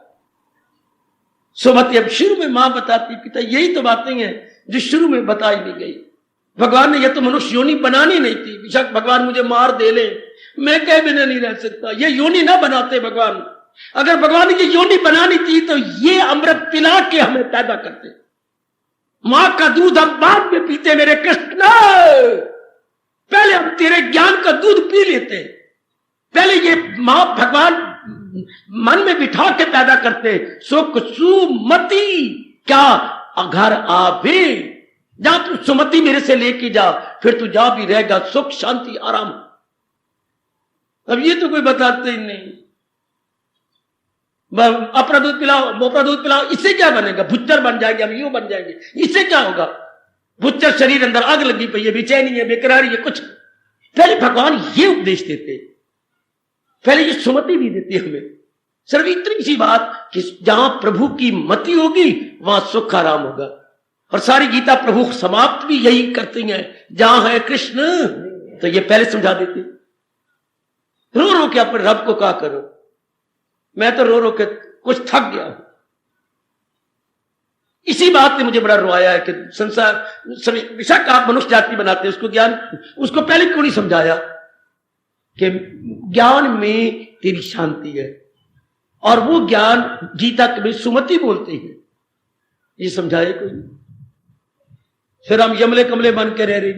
सुमति अब शुरू में मां बताती, पिता, यही तो बातें हैं जो शुरू में बताई नहीं गई। भगवान ने यह तो मनुष्य योनि बनानी नहीं थी, बेशक भगवान मुझे मार दे ले, मैं कह बिना नहीं रह सकता, ये योनि ना बनाते भगवान। अगर भगवान ने ये योनि बनानी थी तो ये अमृत पिला के हमें पैदा करते। मां का दूध हम बाद में पीते मेरे कृष्ण, पहले हम तेरे ज्ञान का दूध पी लेते, पहले ये मां भगवान मन में बिठा के पैदा करते। सुख सुमति क्या घर आवे, जा तू सुमति मेरे से लेके जा, फिर तू जा भी रहेगा, सुख शांति आराम। अब ये तो कोई बताते ही नहीं, अपना दूध पिलाओ, मोपरा दूध पिलाओ, इससे क्या बनेगा, भुच्चर बन जाएंगे हम, यूं बन जाएंगे, इससे क्या होगा। भुच्चर शरीर अंदर आग लगी पई है, बेचैनी है, बेकरारी है, कुछ। पहले भगवान ये उपदेश देते, पहले ये सुमति भी देती हमें। सिर्फ इतनी सी बात कि जहां प्रभु की मति होगी वहां सुख आराम होगा। और सारी गीता प्रभु समाप्त भी यही करती है, जहां है कृष्ण, तो ये पहले समझा देते। रो रो के अपने रब को कहा करो, मैं तो रो रो के कुछ थक गया हूं। इसी बात ने मुझे बड़ा रोआया है कि संसार बेशक आप मनुष्य जाति बनाते उसको ज्ञान, उसको पहले क्यों नहीं समझाया कि ज्ञान में तेरी शांति है, और वो ज्ञान गीता में सुमति बोलते हैं, ये समझाए कोई। फिर हम यमले कमले बन के रह रहे,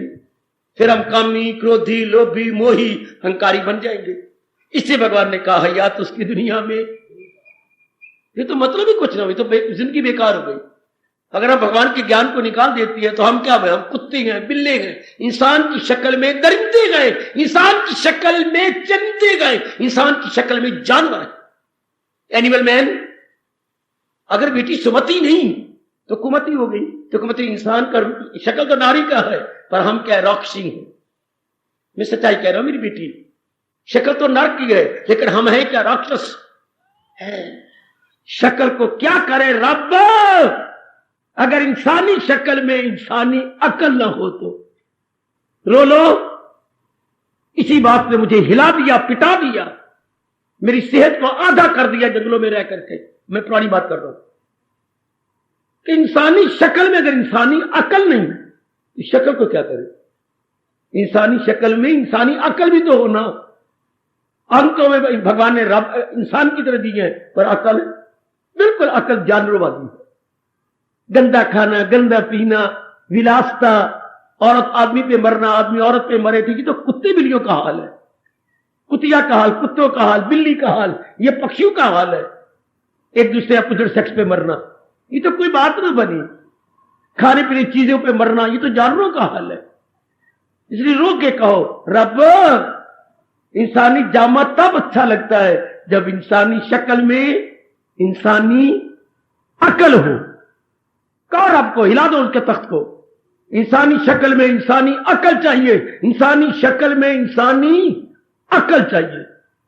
फिर हम कामी, क्रोधी, लोभी, मोही, अहंकारी बन जाएंगे। इससे भगवान ने कहा या तो उसकी दुनिया में, ये तो मतलब ही कुछ ना हुई, तो जिंदगी बेकार हो गई। अगर हम भगवान के ज्ञान को निकाल देती है तो हम क्या हुए, हम कुत्ते हैं, बिल्ले हैं, इंसान की शक्ल में दरिंदे गए, इंसान की शक्ल में चंदे गए, इंसान की शक्ल में जानवर है, एनिमल मैन। अगर बेटी सुमति नहीं तो कुमति हो गई। तो कुमति इंसान का शक्ल तो नारी का है, पर हम क्या राक्षसी हैं। मैं सच्चाई कह रहा हूं मेरी बेटी, शक्ल तो नर की है, लेकिन हम हैं क्या राक्षस है। शक्ल को क्या करे रब, अगर इंसानी शक्ल में इंसानी अकल ना हो तो। रो लो, इसी बात ने मुझे हिला दिया, पिटा दिया, मेरी सेहत को आधा कर दिया जंगलों में रह करके। मैं पुरानी बात कर रहा हूं कि इंसानी शक्ल में अगर इंसानी अकल नहीं, इस शक्ल को क्या करे। इंसानी शक्ल में इंसानी अकल भी तो होना। अंतों में भगवान ने रब इंसान की तरह दी है, पर अकल बिल्कुल अकल जानवरों वाली है। गंदा खाना, गंदा पीना, विलासता, औरत आदमी पे मरना, आदमी औरत पे मरे थी, तो कुत्ते बिल्लियों का हाल है। कुतिया का हाल, कुत्तों का हाल, बिल्ली का हाल, ये पक्षियों का हाल है। एक दूसरे अपोजिट सेक्स पे मरना, ये तो कोई बात ना बनी। खाने पीने चीजों पे मरना, ये तो जानवरों का हाल है। इसलिए रो के कहो रब, इंसानी जामा तब अच्छा लगता है जब इंसानी शक्ल में इंसानी अकल हो। कहो रब को, हिला दो उसके तख्त को। इंसानी शक्ल में इंसानी अकल चाहिए, इंसानी शक्ल में इंसानी अकल चाहिए।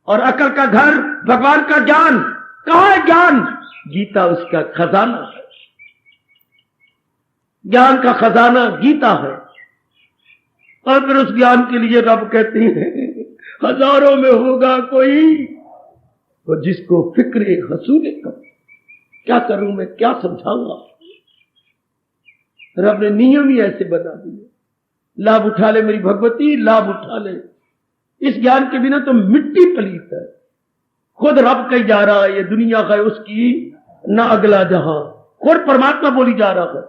और अकल का घर भगवान का ज्ञान। कहां है ज्ञान? गीता उसका खजाना है। ज्ञान का खजाना गीता है। और फिर उस ज्ञान के लिए रब कहते हैं हजारों में होगा कोई तो जिसको फिक्रे हसूले कब। क्या करूं मैं, क्या समझाऊंगा। रब ने नियम ही ऐसे बना दिए। लाभ उठा ले मेरी भगवती, लाभ उठा ले। इस ज्ञान के बिना तो मिट्टी पलीत है। खुद रब कही जा रहा है ये दुनिया है उसकी, ना अगला जहां। खुद परमात्मा बोली जा रहा है,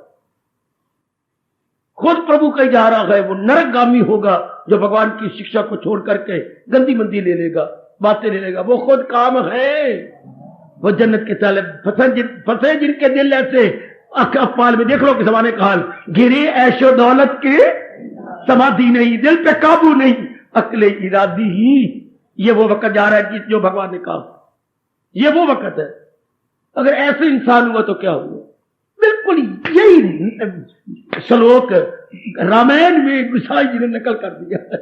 खुद प्रभु कही जा रहा है वो नरकगामी होगा जो भगवान की शिक्षा को छोड़ करके गंदी मंदी ले लेगा, बातें ले लेगा। वो खुद काम है। वो जन्नत के ताले फंसे जिनके दिल ऐसे अकपाल में। देख लो कि जमाने का हाल, गिरे ऐशो दौलत के समाधि नहीं, दिल पे काबू नहीं, अकले इरादी ही। ये वो वक्त जा रहा है कि जो भगवान ने कहा, ये वो वक्त है। अगर ऐसे इंसान हुआ तो क्या हुआ। बिल्कुल यही श्लोक रामायण में गुसाई जी ने नकल कर दिया है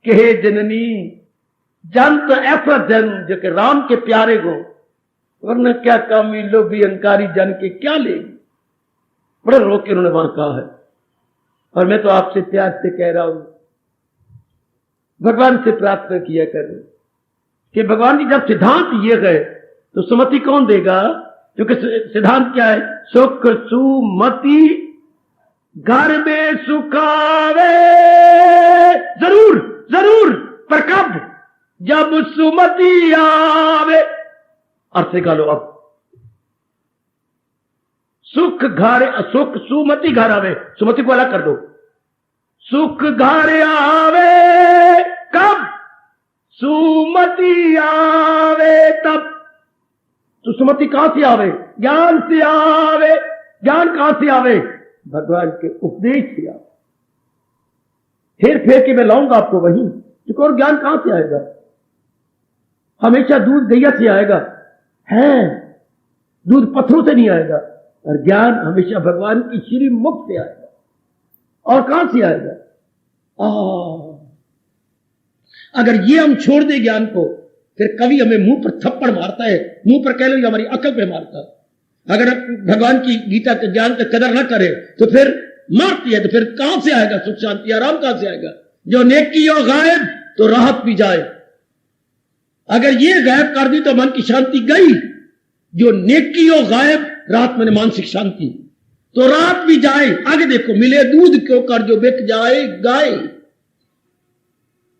कि हे जननी, जन तो ऐसा जन जो कि राम के प्यारे हो, वरना क्या कामी लोभी अहंकारी जन के क्या लेगी। बड़ा रो के उन्होंने वहां कहा है। और मैं तो आपसे प्यार से कह रहा हूं, भगवान से प्रार्थना किया करें कि भगवान जी जब सिद्धांत दिए गए तो सुमति कौन देगा। क्योंकि सिद्धांत क्या है, सुख सुमति घर में सुखावे। जरूर जरूर, पर कब? जब सुमति आवे। अर्थ निकालो अब। सुख घर, सुख सुमति घर आवे, सुमति को अलग कर दो। सुख घर आवे कब? सुमति आवे तब। तो सुमति कहां से आवे? ज्ञान से आवे। ज्ञान कहां से आवे? भगवान के उपदेश से आवे। फेर फेर के मैं लाऊंगा आपको वहीं। क्योंकि और ज्ञान कहां से आएगा? हमेशा दूध गैया से आएगा है, दूध पत्थरों से नहीं आएगा। और ज्ञान हमेशा भगवान की श्री मुख से आएगा। और कहां से आएगा? अगर ये हम छोड़ दें ज्ञान को, फिर कभी हमें मुंह पर थप्पड़ मारता है, मुंह पर कह लो हमारी अकल पे मारता है। अगर भगवान की गीता के ज्ञान की कदर ना करे तो फिर मारती है। तो फिर कहां से आएगा सुख शांति आराम? कहां से आएगा? जो नेकी हो गायब तो राहत भी जाए। अगर ये गायब कर दी तो मन की शांति गई। जो नेकी हो गायब, राहत में मानसिक शांति, तो रात भी जाए। आगे देखो, मिले दूध क्यों कर जो बिक जाए गाय।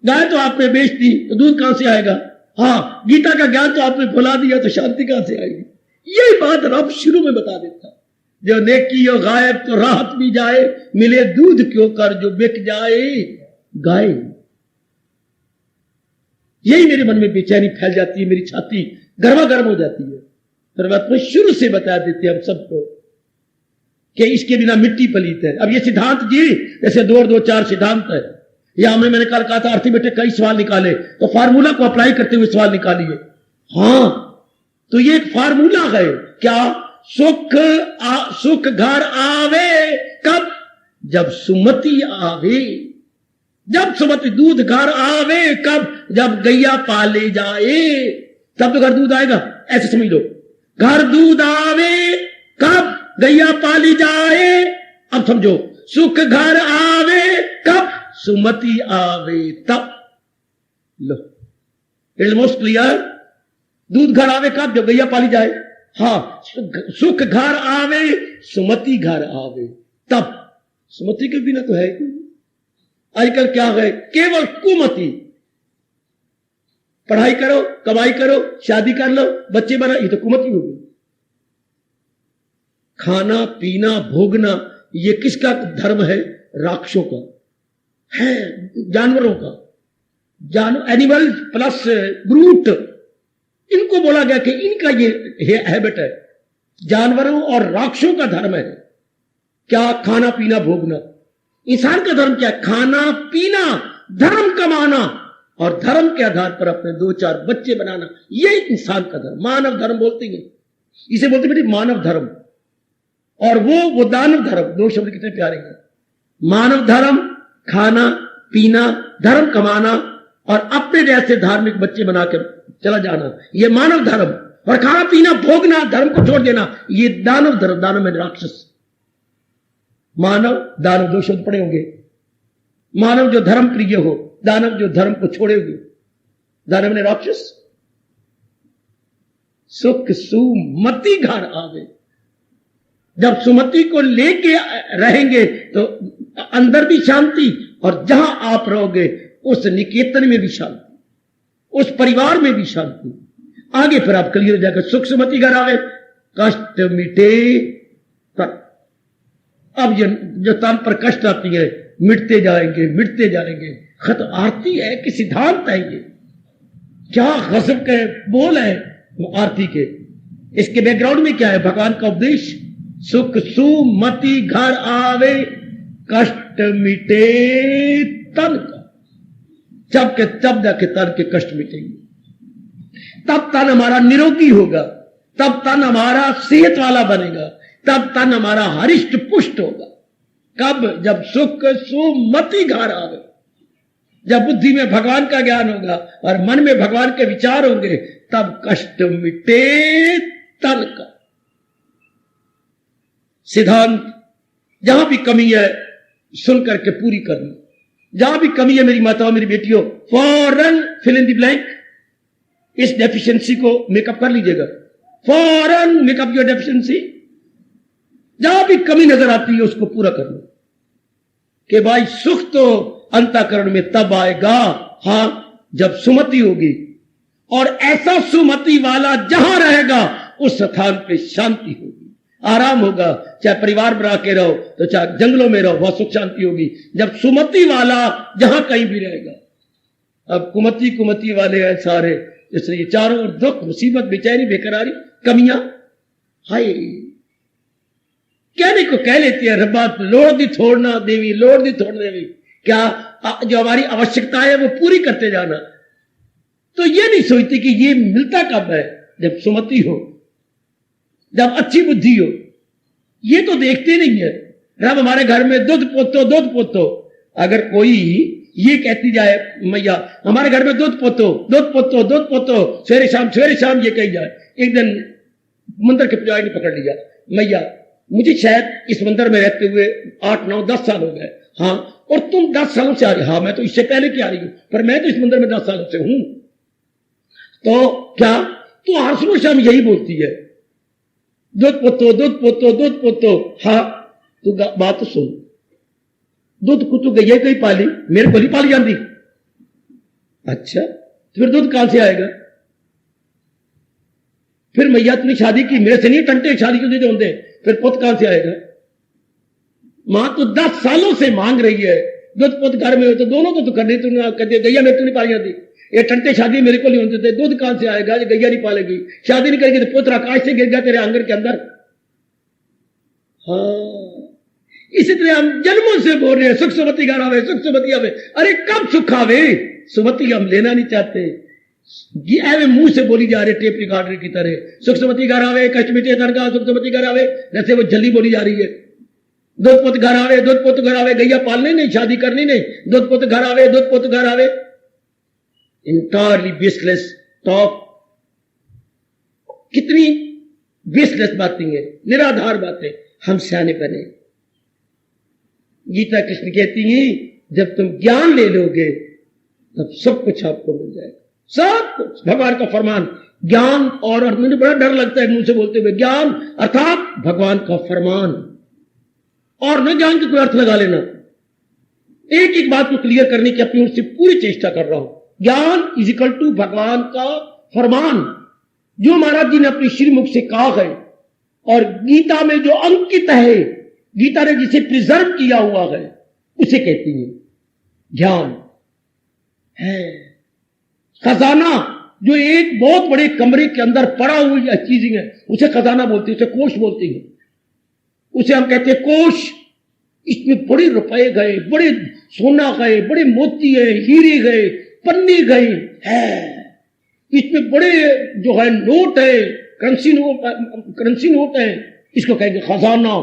गाय तो आपने बेच दी तो दूध कहां से आएगा? हाँ, गीता का ज्ञान तो आपने भुला दिया तो शांति कहां से आएगी? यही बात रब शुरू में बता देता। जो नेकी हो गायब तो राहत भी जाए, मिले दूध क्यों कर जो बिक जाए गाय। यही मेरे मन में बेचैनी फैल जाती है, मेरी छाती गर्मा गर्म हो जाती है। परमात्मा शुरू से बता देते हम सबको कि इसके बिना मिट्टी पलीत है। अब ये सिद्धांत जी जैसे 2 और 2 4 सिद्धांत है। या मैंने कल कहा था अर्थमेटिक कई सवाल निकाले, तो फार्मूला को अप्लाई करते हुए सवाल निकालिए। हाँ, तो ये एक फार्मूला है। क्या? सुख घर आवे कब? जब सुमति आवे। जब सुमति दूध घर आवे कब? जब गैया पाले जाए तब तो घर दूध आएगा, ऐसे समझ लो। घर दूध आवे कब? गैया पाली जाए। अब समझो, सुख घर आवे कब? सुमति आवे तब। लो, इट इज मोस्ट क्लियर। दूध घर आवे कब? जब गैया पाली जाए। हाँ, सुख घर आवे, सुमति घर आवे तब। सुमति के बिना तो है ही। आजकल क्या है? केवल कुमति। पढ़ाई करो, कमाई करो, शादी कर लो, बच्चे बना, ये तो कुमति हो गई। खाना पीना भोगना, ये किसका धर्म है? राक्षसों का है, जानवरों का। एनिमल प्लस ब्रूट, इनको बोला गया कि इनका ये हैबिट है। जानवरों और राक्षसों का धर्म है क्या? खाना पीना भोगना। इंसान का धर्म क्या है? खाना पीना, धर्म कमाना, और धर्म के आधार पर अपने 2-4 बच्चे बनाना। ये इंसान का धर्म, मानव धर्म बोलते हैं इसे। बोलते बेटे मानव धर्म, और वो दानव धर्म। दो शब्द कितने प्यारे हैं। मानव धर्म, खाना पीना, धर्म कमाना, और अपने जैसे धार्मिक बच्चे बनाकर चला जाना, ये मानव धर्म। और खाना पीना भोगना, धर्म को छोड़ देना, ये दानव धर्म। दानव में राक्षस। मानव दानव, दो शब्द पड़े होंगे। मानव जो धर्म प्रिय हो, दानव जो धर्म को छोड़े हुए। दानव ने राक्षस। सुख सुमति घर आवे। जब सुमति को लेके रहेंगे तो अंदर भी शांति, और जहां आप रहोगे उस निकेतन में भी शांति, उस परिवार में भी शांति। आगे फिर आप क्लियर हो जाएगा। सुख सुमति घर आवे, कष्ट मिटे तन। अब जो तन पर कष्ट आती है, मिटते जाएंगे, मिटते जाएंगे। खत आरती है कि सिद्धांत है ये? क्या गजब के बोल है आरती के। इसके बैकग्राउंड में क्या है? भगवान का उपदेश। सुख सुमति घर आवे, कष्ट मिटे तन का। जब जाके तन के कष्ट मिटेंगे, तब तन हमारा निरोगी होगा, तब तन हमारा सेहत वाला बनेगा, तब तन हमारा हरिष्ट पुष्ट होगा। कब? जब सुख सुमति घर आवे। जब बुद्धि में भगवान का ज्ञान होगा और मन में भगवान के विचार होंगे, तब कष्ट मिटे तन का। सिद्धांत, जहां भी कमी है सुन करके पूरी करनी। जहां भी कमी है मेरी माताओं, मेरी बेटियों, फौरन फिल इन द ब्लैंक। इस डेफिशिएंसी को मेकअप कर लीजिएगा। फौरन मेकअप योर डेफिशिएंसी। जहां भी कमी नजर आती है उसको पूरा कर लो। कि भाई सुख तो अंतःकरण में तब आएगा, हां, जब सुमति होगी। और ऐसा सुमति वाला जहां रहेगा उस स्थान पे शांति होगी, आराम होगा। चाहे परिवार बना के रहो तो चाहे जंगलों में रहो, बहुत सुख शांति होगी जब सुमति वाला जहां कहीं भी रहेगा। अब कुमति कुमति वाले हैं सारे, इसलिए चारों ओर दुख मुसीबत बेचैनी बेकरारी कमियां। हाय, कहने को कह लेती है रब्बा लोड़ दी छोड़ना देवी, लोड़ दी छोड़ना देवी। क्या जो हमारी आवश्यकता है वो पूरी करते जाना। तो ये नहीं सोचती कि ये मिलता कब है? जब सुमति हो, जब अच्छी बुद्धि हो। ये तो देखते नहीं है। रब हमारे घर में दूध पोतो, दूध पोतो। अगर कोई ये कहती जाए मैया हमारे घर में दूध पोतो, दूध पोतो, दूध पोतो, सवेरे शाम ये कही जाए, एक दिन मंदिर के पुजारी ने पकड़ लिया, मैया मुझे शायद इस मंदिर में रहते हुए 8, 9, 10 साल हो गए। हाँ, और तुम 10 सालों से आ रही? हाँ, मैं तो इससे पहले की आ रही हूं, पर मैं तो इस मंदिर में 10 सालों से हूं। तो क्या तू हर सुबह शाम यही बोलती है, दूध पोतो, दूध पोतो, दूध पोतो? हाँ, तू बात तो सुन, दूध को तू गैया कहीं पाली, मेरे को नहीं पाली जाती। अच्छा, तो फिर दूध कहां से आएगा? फिर मैया तूने शादी की, मेरे से नहीं टंटे शादी क्यों नहीं होते? फिर पुत कहां से आएगा? मां तो 10 सालों से मांग रही है दूध पुत घर में हो, तो दोनों को तो करनी, तू कहती गैया मेरे को नहीं पाली जाती। ये टंटे शादी मेरे को नहीं होते थे, दूध कहां से आएगा? ये गैया नहीं पालेगी, शादी नहीं करेगी तो पुत्र आकाश से गिर गया तेरे आंगन के अंदर। हाँ, इसी तरह हम जन्मों से बोल रहे हैं सुख सुमति घर आवे, सुख सुमति आवे। अरे कब सुख आवे? सुमति हम लेना नहीं चाहते। ये एवं मुंह से बोली जा रही टेप रिकॉर्डर की तरह, सुख सुमति घर आवे कष्ट मिटे दरगाह, सुख सुमति घर आवे, जैसे वो जल्दी बोली जा रही है। दूध पुत घर आवे, दूध पुत घर आवे, गैया पालनी नहीं, शादी करनी नहीं, दूध पुत घर आवे, दूध पुत घर आवे। Entirely baseless talk. कितनी बेसलेस बातें हैं, निराधार बातें। हम सियाने बने। गीता कृष्ण कहती है जब तुम ज्ञान ले लोगे तब सब कुछ आपको मिल जाएगा, सब कुछ। भगवान का फरमान, ज्ञान। और मुझे बड़ा डर लगता है मुंह से बोलते हुए, ज्ञान अर्थात भगवान का फरमान, और न ज्ञान के कोई अर्थ लगा लेना। एक एक बात को क्लियर करने की अपनी ओर से पूरी चेष्टा कर रहा हूं। ज्ञान इज इक्वल टू भगवान का फरमान, जो महाराज जी ने अपने श्रीमुख से कहा है, और गीता में जो अंकित है, गीता ने जिसे प्रिजर्व किया हुआ है, उसे कहती है ज्ञान है। खजाना जो एक बहुत बड़े कमरे के अंदर पड़ा हुई चीजें है, उसे खजाना बोलते हैं, उसे कोष बोलते हैं, उसे हम कहते हैं कोष। इसमें बड़े रुपए गए, बड़े सोना गए, बड़े मोती गए, हीरे गए, पन्नी गई है। इसमें बड़े जो है नोट है, करेंसी नोट है, इसको कहेंगे खजाना।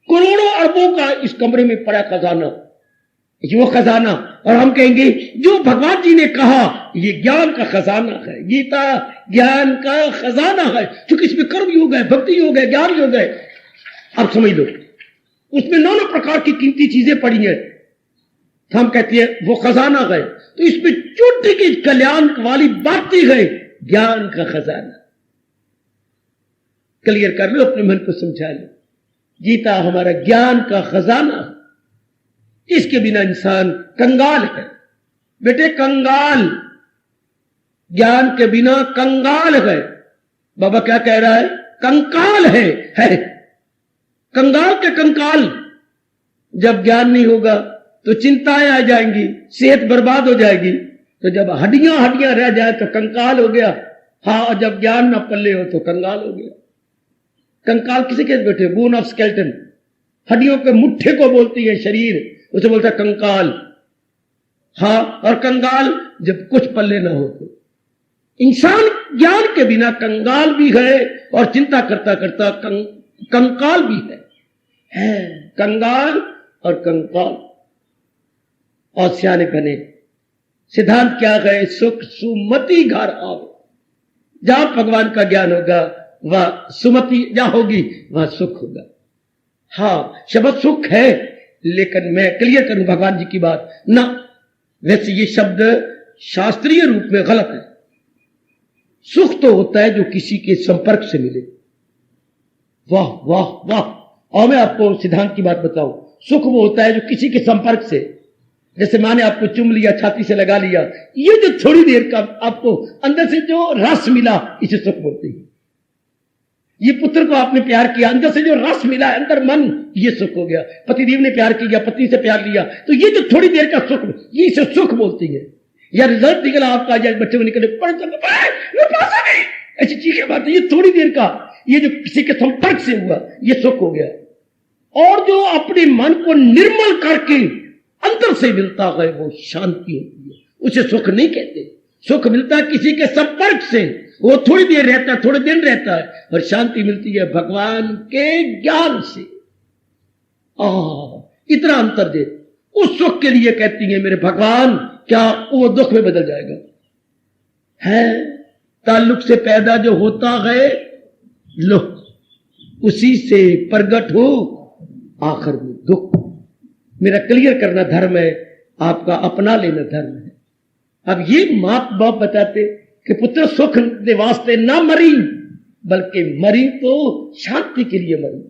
करोड़ों अरबों का इस कमरे में पड़ा खजाना, ये वो खजाना। और हम कहेंगे जो भगवान जी ने कहा ये ज्ञान का खजाना है, गीता ज्ञान का खजाना है, क्योंकि इसमें कर्म योग है, भक्ति योग है, ज्ञान योग है। अब समझ लो, उसमें नाना प्रकार की कीमती चीजें पड़ी हैं, तो हम कहते हैं वो खजाना है। तो इसमें छोटी की कल्याण वाली बातें है, ज्ञान का खजाना। क्लियर कर लो, अपने मन को समझा लो। गीता हमारा ज्ञान का खजाना, इसके बिना इंसान कंगाल है बेटे, कंगाल। ज्ञान के बिना कंगाल है। बाबा क्या कह रहा है? कंकाल है। कंगाल के कंकाल। जब ज्ञान नहीं होगा तो चिंताएं आ जाएंगी, सेहत बर्बाद हो जाएगी। तो जब हड्डियां रह जाए तो कंकाल हो गया। हाँ, और जब ज्ञान न पल्ले हो तो कंगाल हो गया। कंकाल किसे कहते बेटे? Bone of skeleton. हड्डियों के मुट्ठे को बोलती है शरीर, उसे बोलता है कंकाल। हाँ, और कंगाल जब कुछ पल्ले ना हो तो। इंसान ज्ञान के बिना कंगाल भी है और चिंता करता करता कंकाल भी है। कंगाल और कंकाल। और सियाने बने। सिद्धांत क्या है? सुख सुमति घर आवे। जहां भगवान का ज्ञान होगा वह सुमति जहां होगी वह सुख होगा। हाँ, शब्द सुख है, लेकिन मैं क्लियर करूं भगवान जी की बात ना, वैसे ये शब्द शास्त्रीय रूप में गलत है। सुख तो होता है जो किसी के संपर्क से मिले। वाह वाह वाह। और मैं आपको सिद्धांत की बात बताऊं, सुख वो होता है जो किसी के संपर्क से, जैसे माने आपको चुम लिया, छाती से लगा लिया, ये जो थोड़ी देर का आपको अंदर से जो रस मिला, इसे सुख बोलते हैं। ये पुत्र को आपने प्यार किया, अंदर से जो रस मिला, अंदर मन, ये सुख हो गया। पतिदेव ने प्यार किया, पत्नी से प्यार लिया, तो ये जो थोड़ी देर का सुख, ये इसे सुख बोलती है। या रिजल्ट निकला आपका, या बच्चे को निकले ऐसी चीजें बात, ये थोड़ी देर का, ये जो किसी के संपर्क से हुआ, ये सुख हो गया। और जो अपने मन को निर्मल करके अंदर से मिलता है वो शांति होती है, उसे सुख नहीं कहते। सुख मिलता है किसी के संपर्क से, वो थोड़ी देर रहता है, थोड़े दिन रहता है, और शांति मिलती है भगवान के ज्ञान से। इतना अंतर दे। उस सुख के लिए कहती है मेरे भगवान, क्या वो दुख में बदल जाएगा? है ताल्लुक से पैदा जो होता है, लो उसी से प्रगट हो आखिर में दुख। मेरा क्लियर करना धर्म है, आपका अपना लेना धर्म है। अब ये माँ बाप बताते कि पुत्र सुख के वास्ते ना मरी, बल्कि मरी तो शांति के लिए मरी।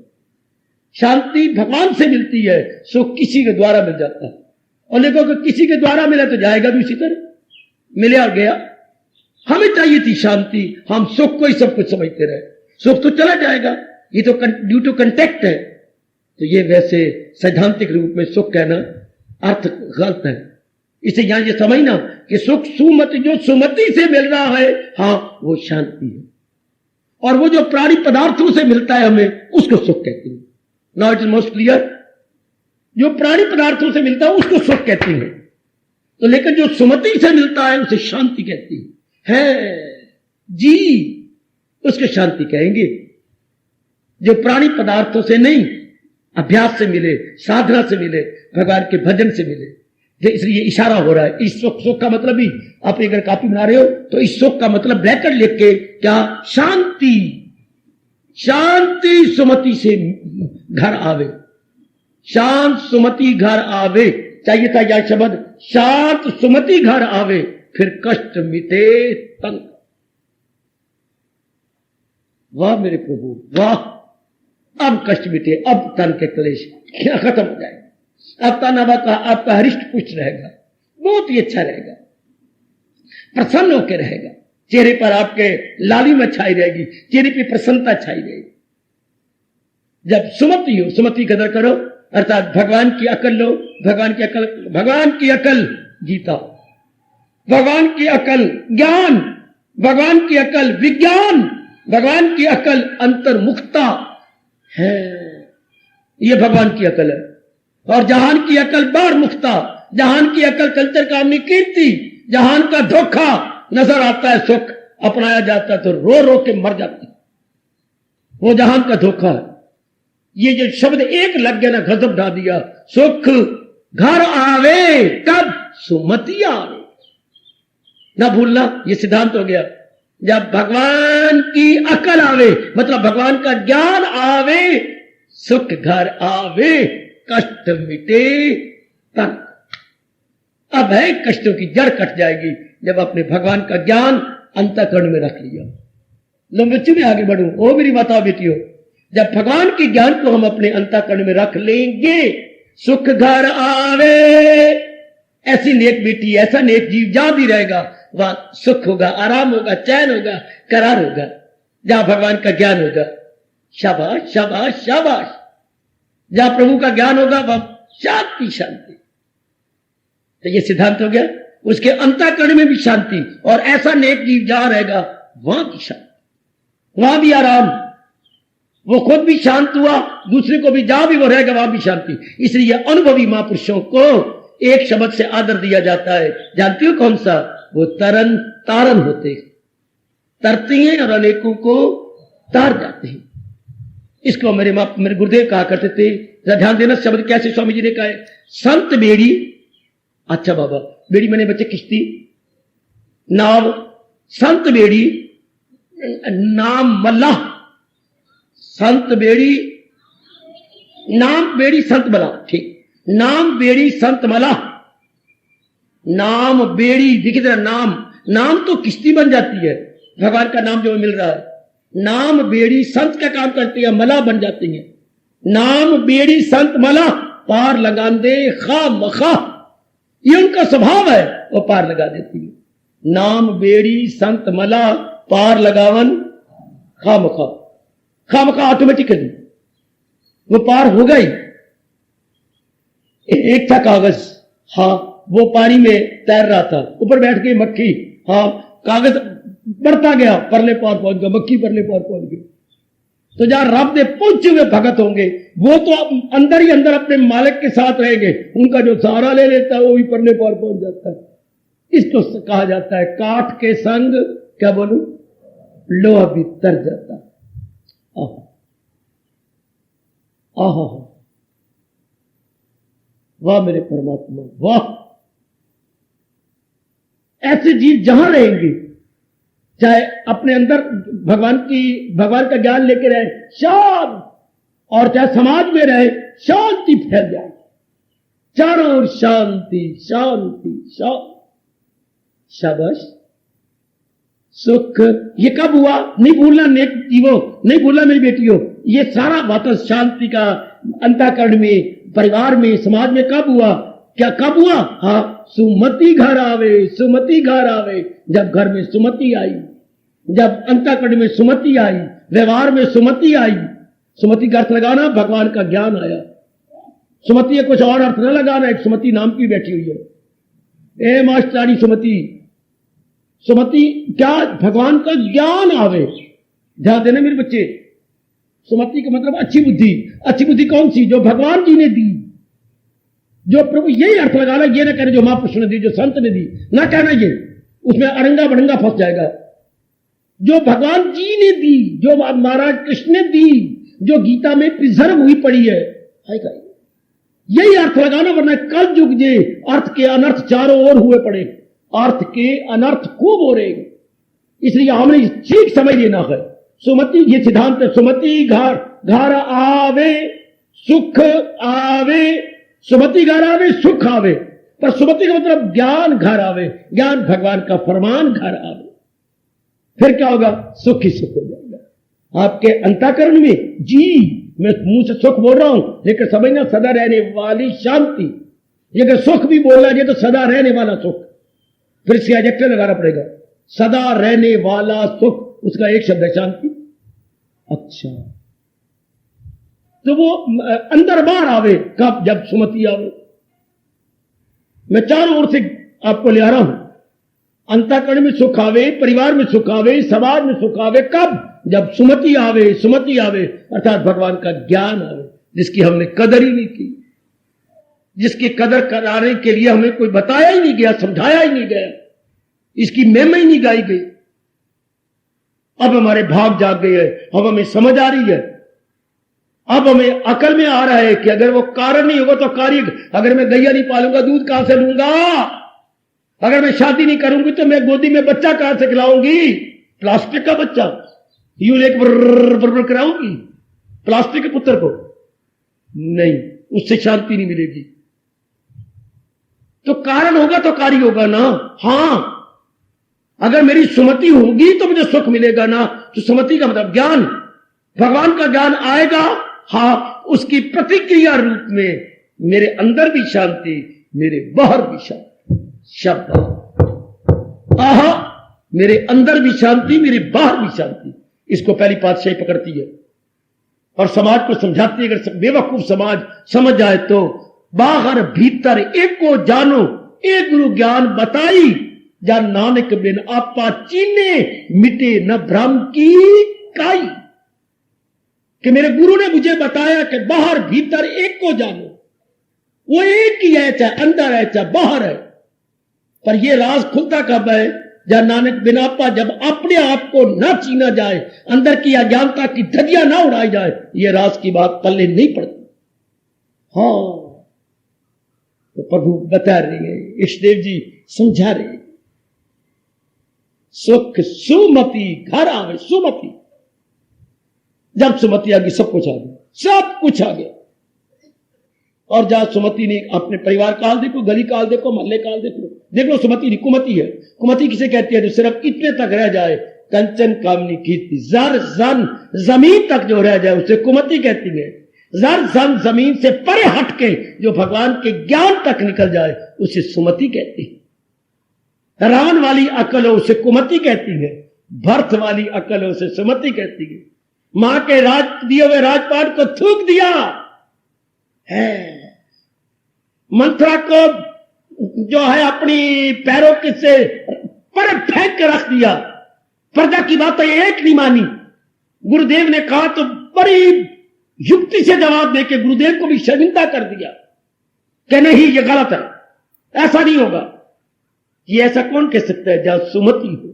शांति भगवान से मिलती है, सुख किसी के द्वारा मिल जाता है। और देखो कि किसी के द्वारा मिला तो जाएगा भी उसी तरह, मिले और गया। हमें चाहिए थी शांति, हम सुख को ही सब कुछ समझते रहे, सुख तो चला जाएगा, ये तो ड्यू टू कंटेक्ट है। तो ये वैसे सैद्धांतिक रूप में सुख कहना अर्थ गलत है। इसे यहां ये समझना कि सुख सुमति, जो सुमति से मिल रहा है, हाँ वो शांति है। और वो जो प्राणी पदार्थों से मिलता है हमें, उसको सुख कहते हैं। Now it is most clear. जो प्राणी पदार्थों से मिलता है उसको सुख कहते हैं, तो लेकिन जो सुमति से मिलता है उसे शांति कहती है। है जी, उसको शांति कहेंगे। जो प्राणी पदार्थों से नहीं, अभ्यास से मिले, साधना से मिले, भगवान के भजन से मिले। तो इसलिए इशारा हो रहा है। इस सुख का मतलब भी आप अगर कॉपी बना रहे हो तो इस सुख का मतलब ब्रैकेट लिख के क्या, शांति। शांति सुमति से घर आवे, शांत सुमति घर आवे। चाहिए था यह शब्द, शांत सुमति घर आवे, फिर कष्ट मिटे तंग। वाह मेरे प्रभु वाह, अब कष्ट मिटे, अब तन के क्लेश खत्म हो जाएगा। अब तनावा का आपका हरिष्ट पुष्ट रहेगा, बहुत ही अच्छा रहेगा, प्रसन्न होकर रहेगा। चेहरे पर आपके लालिमा छाई रहेगी, चेहरे पे प्रसन्नता छाई रहेगी। जब सुमति हो, सुमति कदर करो, अर्थात भगवान की अकल लो, भगवान की अकल गीता, भगवान की अकल ज्ञान, भगवान की अकल विज्ञान, भगवान की अकल अंतर्मुखता है। यह भगवान की अकल है। और जहान की अकल बार मुक्ता, जहान की अकल कंचर कामनी कीर्ति, जहान का धोखा नजर आता है, सुख अपनाया जाता है तो रो रो के मर जाती, वो जहान का धोखा है। ये जो शब्द एक लग गया ना, गजब ढा दिया। सुख घर आवे कब, सुमति आवे। ना भूलना, ये सिद्धांत हो गया। जब भगवान की अकल आवे, मतलब भगवान का ज्ञान आवे, सुख घर आवे, कष्ट मिटे तक। अब है कष्टों की जड़ कट जाएगी जब अपने भगवान का ज्ञान अंतःकरण में रख लिया। लो बच्चों, में आगे बढ़ूं, ओ मेरी माता बेटियों, जब भगवान के ज्ञान को हम अपने अंतःकरण में रख लेंगे, सुख घर आवे। ऐसी नेक बेटी, ऐसा नेक जीव जहां भी रहेगा वहां सुख होगा, आराम होगा, चैन होगा, करार होगा, जहां भगवान का ज्ञान होगा। शाबाश शाबाश शाबाश। जहां प्रभु का ज्ञान होगा वह शांति शांति। तो ये सिद्धांत हो गया। उसके अंतःकरण में भी शांति, और ऐसा नेक जीव जहां रहेगा वहां भी शांति, वहां भी आराम। वो खुद भी शांत हुआ, दूसरे को भी जहां भी वो रहेगा वहां भी शांति। इसलिए अनुभवी महापुरुषों को एक शब्द से आदर दिया जाता है, जानती हो कौन सा? वो तरन तारन होते, तरते हैं और अनेकों को तार जाते हैं। इसको मेरे गुरुदेव कहा करते थे। ध्यान देना, शब्द कैसे स्वामी जी ने कहा है, संत बेड़ी। अच्छा बाबा, बेड़ी मैंने बच्चे किश्ती, नाव, संत बेड़ी, नाम मल्लाह, संत बेड़ी, नाम बेड़ी संत मल्लाह, ठीक, नाम बेड़ी संत मल्लाह, नाम बेड़ी। देखिए जरा, नाम तो किश्ती बन जाती है, भगवान का नाम जो मिल रहा है। नाम बेड़ी संत का काम करती है, मल्लाह बन जाती है। नाम बेड़ी संत मल्लाह, पार लगा दे खा मखा, ये उनका स्वभाव है, वो पार लगा देती है। नाम बेड़ी संत मल्लाह, पार लगावन खा मखा, खा मखा ऑटोमेटिकली वो पार हो गई। एक था कागज, हाँ, वो पानी में तैर रहा था, ऊपर बैठ गई मक्खी, हाँ, कागज बढ़ता गया, परले पार पहुंच गया, मक्खी परले पार पहुंच गई। तो जहां रब ने पहुंचे हुए भगत होंगे, वो तो अंदर ही अंदर अपने मालिक के साथ रहेंगे, उनका जो सहारा ले लेता है वो भी परले पार पहुंच जाता है। इसको कहा जाता है काठ के संग, क्या बोलूं, लोहा भी तर जाता है। आहा, वाह मेरे परमात्मा वाह। ऐसे जीव जहां रहेंगे, चाहे अपने अंदर भगवान का ज्ञान लेके रहे शांत, और चाहे समाज में रहे शांति फैल जाए, चारों ओर शांति शांति शांति। शाबाश। सुख ये कब हुआ? नहीं भूलना नेक जीवो, नहीं भूलना मेरी बेटियों, ये सारा बात शांति का अंतःकरण में, परिवार में, समाज में कब हुआ? क्या कब हुआ? हाँ, सुमति घर आवे, सुमति घर आवे। जब घर में सुमति आई, जब अंतःकरण में सुमति आई, व्यवहार में सुमति आई। सुमति का अर्थ लगाना, भगवान का ज्ञान आया। सुमति कुछ और अर्थ न लगाना, एक सुमति नाम की बैठी हुई है। ए मास्टरानी सुमति, सुमति क्या? भगवान का ज्ञान आवे। ध्यान देना मेरे बच्चे, सुमति का मतलब अच्छी बुद्धि। अच्छी बुद्धि कौन सी? जो भगवान जी ने दी, जो प्रभु, यही अर्थ लगाना, ये ना कहना जो महापुरुष ने दी, जो संत ने दी, ना कहना ये उसमें अड़ंगा बड़ंगा फंस जाएगा। जो भगवान जी ने दी, जो महाराज कृष्ण ने दी, जो गीता में प्रिजर्व हुई पड़ी है, यही अर्थ लगाना, वरना कल युग जे अर्थ के अनर्थ चारों ओर हुए पड़े, अर्थ के अनर्थ खूब हो रहे। इसलिए हमने ठीक समझ लेना है। सुमति, ये सिद्धांत है, सुमति घर आवे सुख आवे, सुमति घर आवे सुख आवे, पर सुमति का मतलब ज्ञान घर आवे, ज्ञान भगवान का फरमान घर आवे, फिर क्या होगा? सुख ही सुख हो जाएगा आपके अंतःकरण में। जी, मैं मुंह से सुख बोल रहा हूं, लेकिन समझना सदा रहने वाली शांति। ये अगर सुख भी बोलना चाहिए तो सदा रहने वाला सुख, फिर इसके एडजेक्टिव लगाना पड़ेगा। सदा रहने वाला सुख, उसका एक शब्द है शांति। अच्छा, तो वो अंदर बाहर आवे कब? जब सुमति आवे। मैं चारों ओर से आपको ले आ रहा हूं। अंतःकरण में सुख आवे, परिवार में सुख आवे, समाज में सुख आवे कब? जब सुमति आवे। सुमति आवे अर्थात भगवान का ज्ञान आवे, जिसकी हमने कदर ही नहीं की, जिसकी कदर कराने के लिए हमें कोई बताया ही नहीं गया, समझाया ही नहीं गया, इसकी महिमा ही नहीं गाई गई। अब हमारे भाग जाग गए हैं, अब हमें समझ आ रही है, अब हमें अकल में आ रहा है कि अगर वो कारण नहीं होगा तो कार्य। अगर मैं गैया नहीं पालूंगा दूध कहां से लूंगा? अगर मैं शादी नहीं करूंगी तो मैं गोदी में बच्चा कहां से खिलाऊंगी? प्लास्टिक का बच्चा यूं लेकर बर्र कराऊंगी प्लास्टिक के पुत्र को? नहीं, उससे शांति नहीं मिलेगी। तो कारण होगा तो कार्य होगा ना। हां, अगर मेरी सुमति होगी तो मुझे सुख मिलेगा ना। तो सुमति का मतलब ज्ञान, भगवान का ज्ञान आएगा। हां, उसकी प्रतिक्रिया रूप में मेरे अंदर भी शांति, मेरे बाहर भी शांति। शब्द आहा, मेरे अंदर भी शांति, मेरे बाहर भी शांति। इसको पहली पातशाही पकड़ती है और समाज को समझाती है। अगर बेवकूफ समाज समझ जाए तो बाहर भीतर एक को जानो, एक गुरु ज्ञान बताई, जा नानक बिन आपा चीने, मिटे न भ्रम की काई। कि मेरे गुरु ने मुझे बताया कि बाहर भीतर एक को जानो, वो एक ही है, चाहे अंदर है चाहे बाहर है। पर यह राज खुलता कब है? जब नानक बिन आपा, जब अपने आप को न चीना जाए, अंदर की अज्ञानता की धज्जियां ना उड़ाई जाए, यह राज की बात पल्ले नहीं पड़ती। हाँ, तो प्रभु बता रहे हैं, इष्टदेव जी समझा रहे हैं, सुख सुमति घर आवे। सुमति, जब सुमति आ गई सब कुछ आ गया, सब कुछ आ गया। और जहां सुमति ने अपने परिवार काल देखो, गली काल देखो, मोहल्ले काल देखो, देख लो सुमति नहीं, कुमति है। कुमति किसे कहती है? जो सिर्फ इतने तक रह जाए, कंचन कामनी कीर्ति, जर जन जमीन तक जो रह जाए उसे कुमति कहती है। जर जन जमीन से परे हटके जो भगवान के ज्ञान तक निकल जाए उसे सुमति कहती है। रावण वाली अकल हो उसे कुमति कहती है, भरत वाली अकल हो उसे सुमति कहती है। मां के राज दिए हुए राजपाट को थूक दिया है, मंथरा को जो है अपनी पैरों के से पर फेंक के रख दिया, प्रजा की बातें एक नहीं मानी। गुरुदेव ने कहा तो बड़ी युक्ति से जवाब देके गुरुदेव को भी शर्मिंदा कर दिया कि नहीं ये गलत है, ऐसा नहीं होगा। ये ऐसा कौन कह सकता है जहां सुमति हो?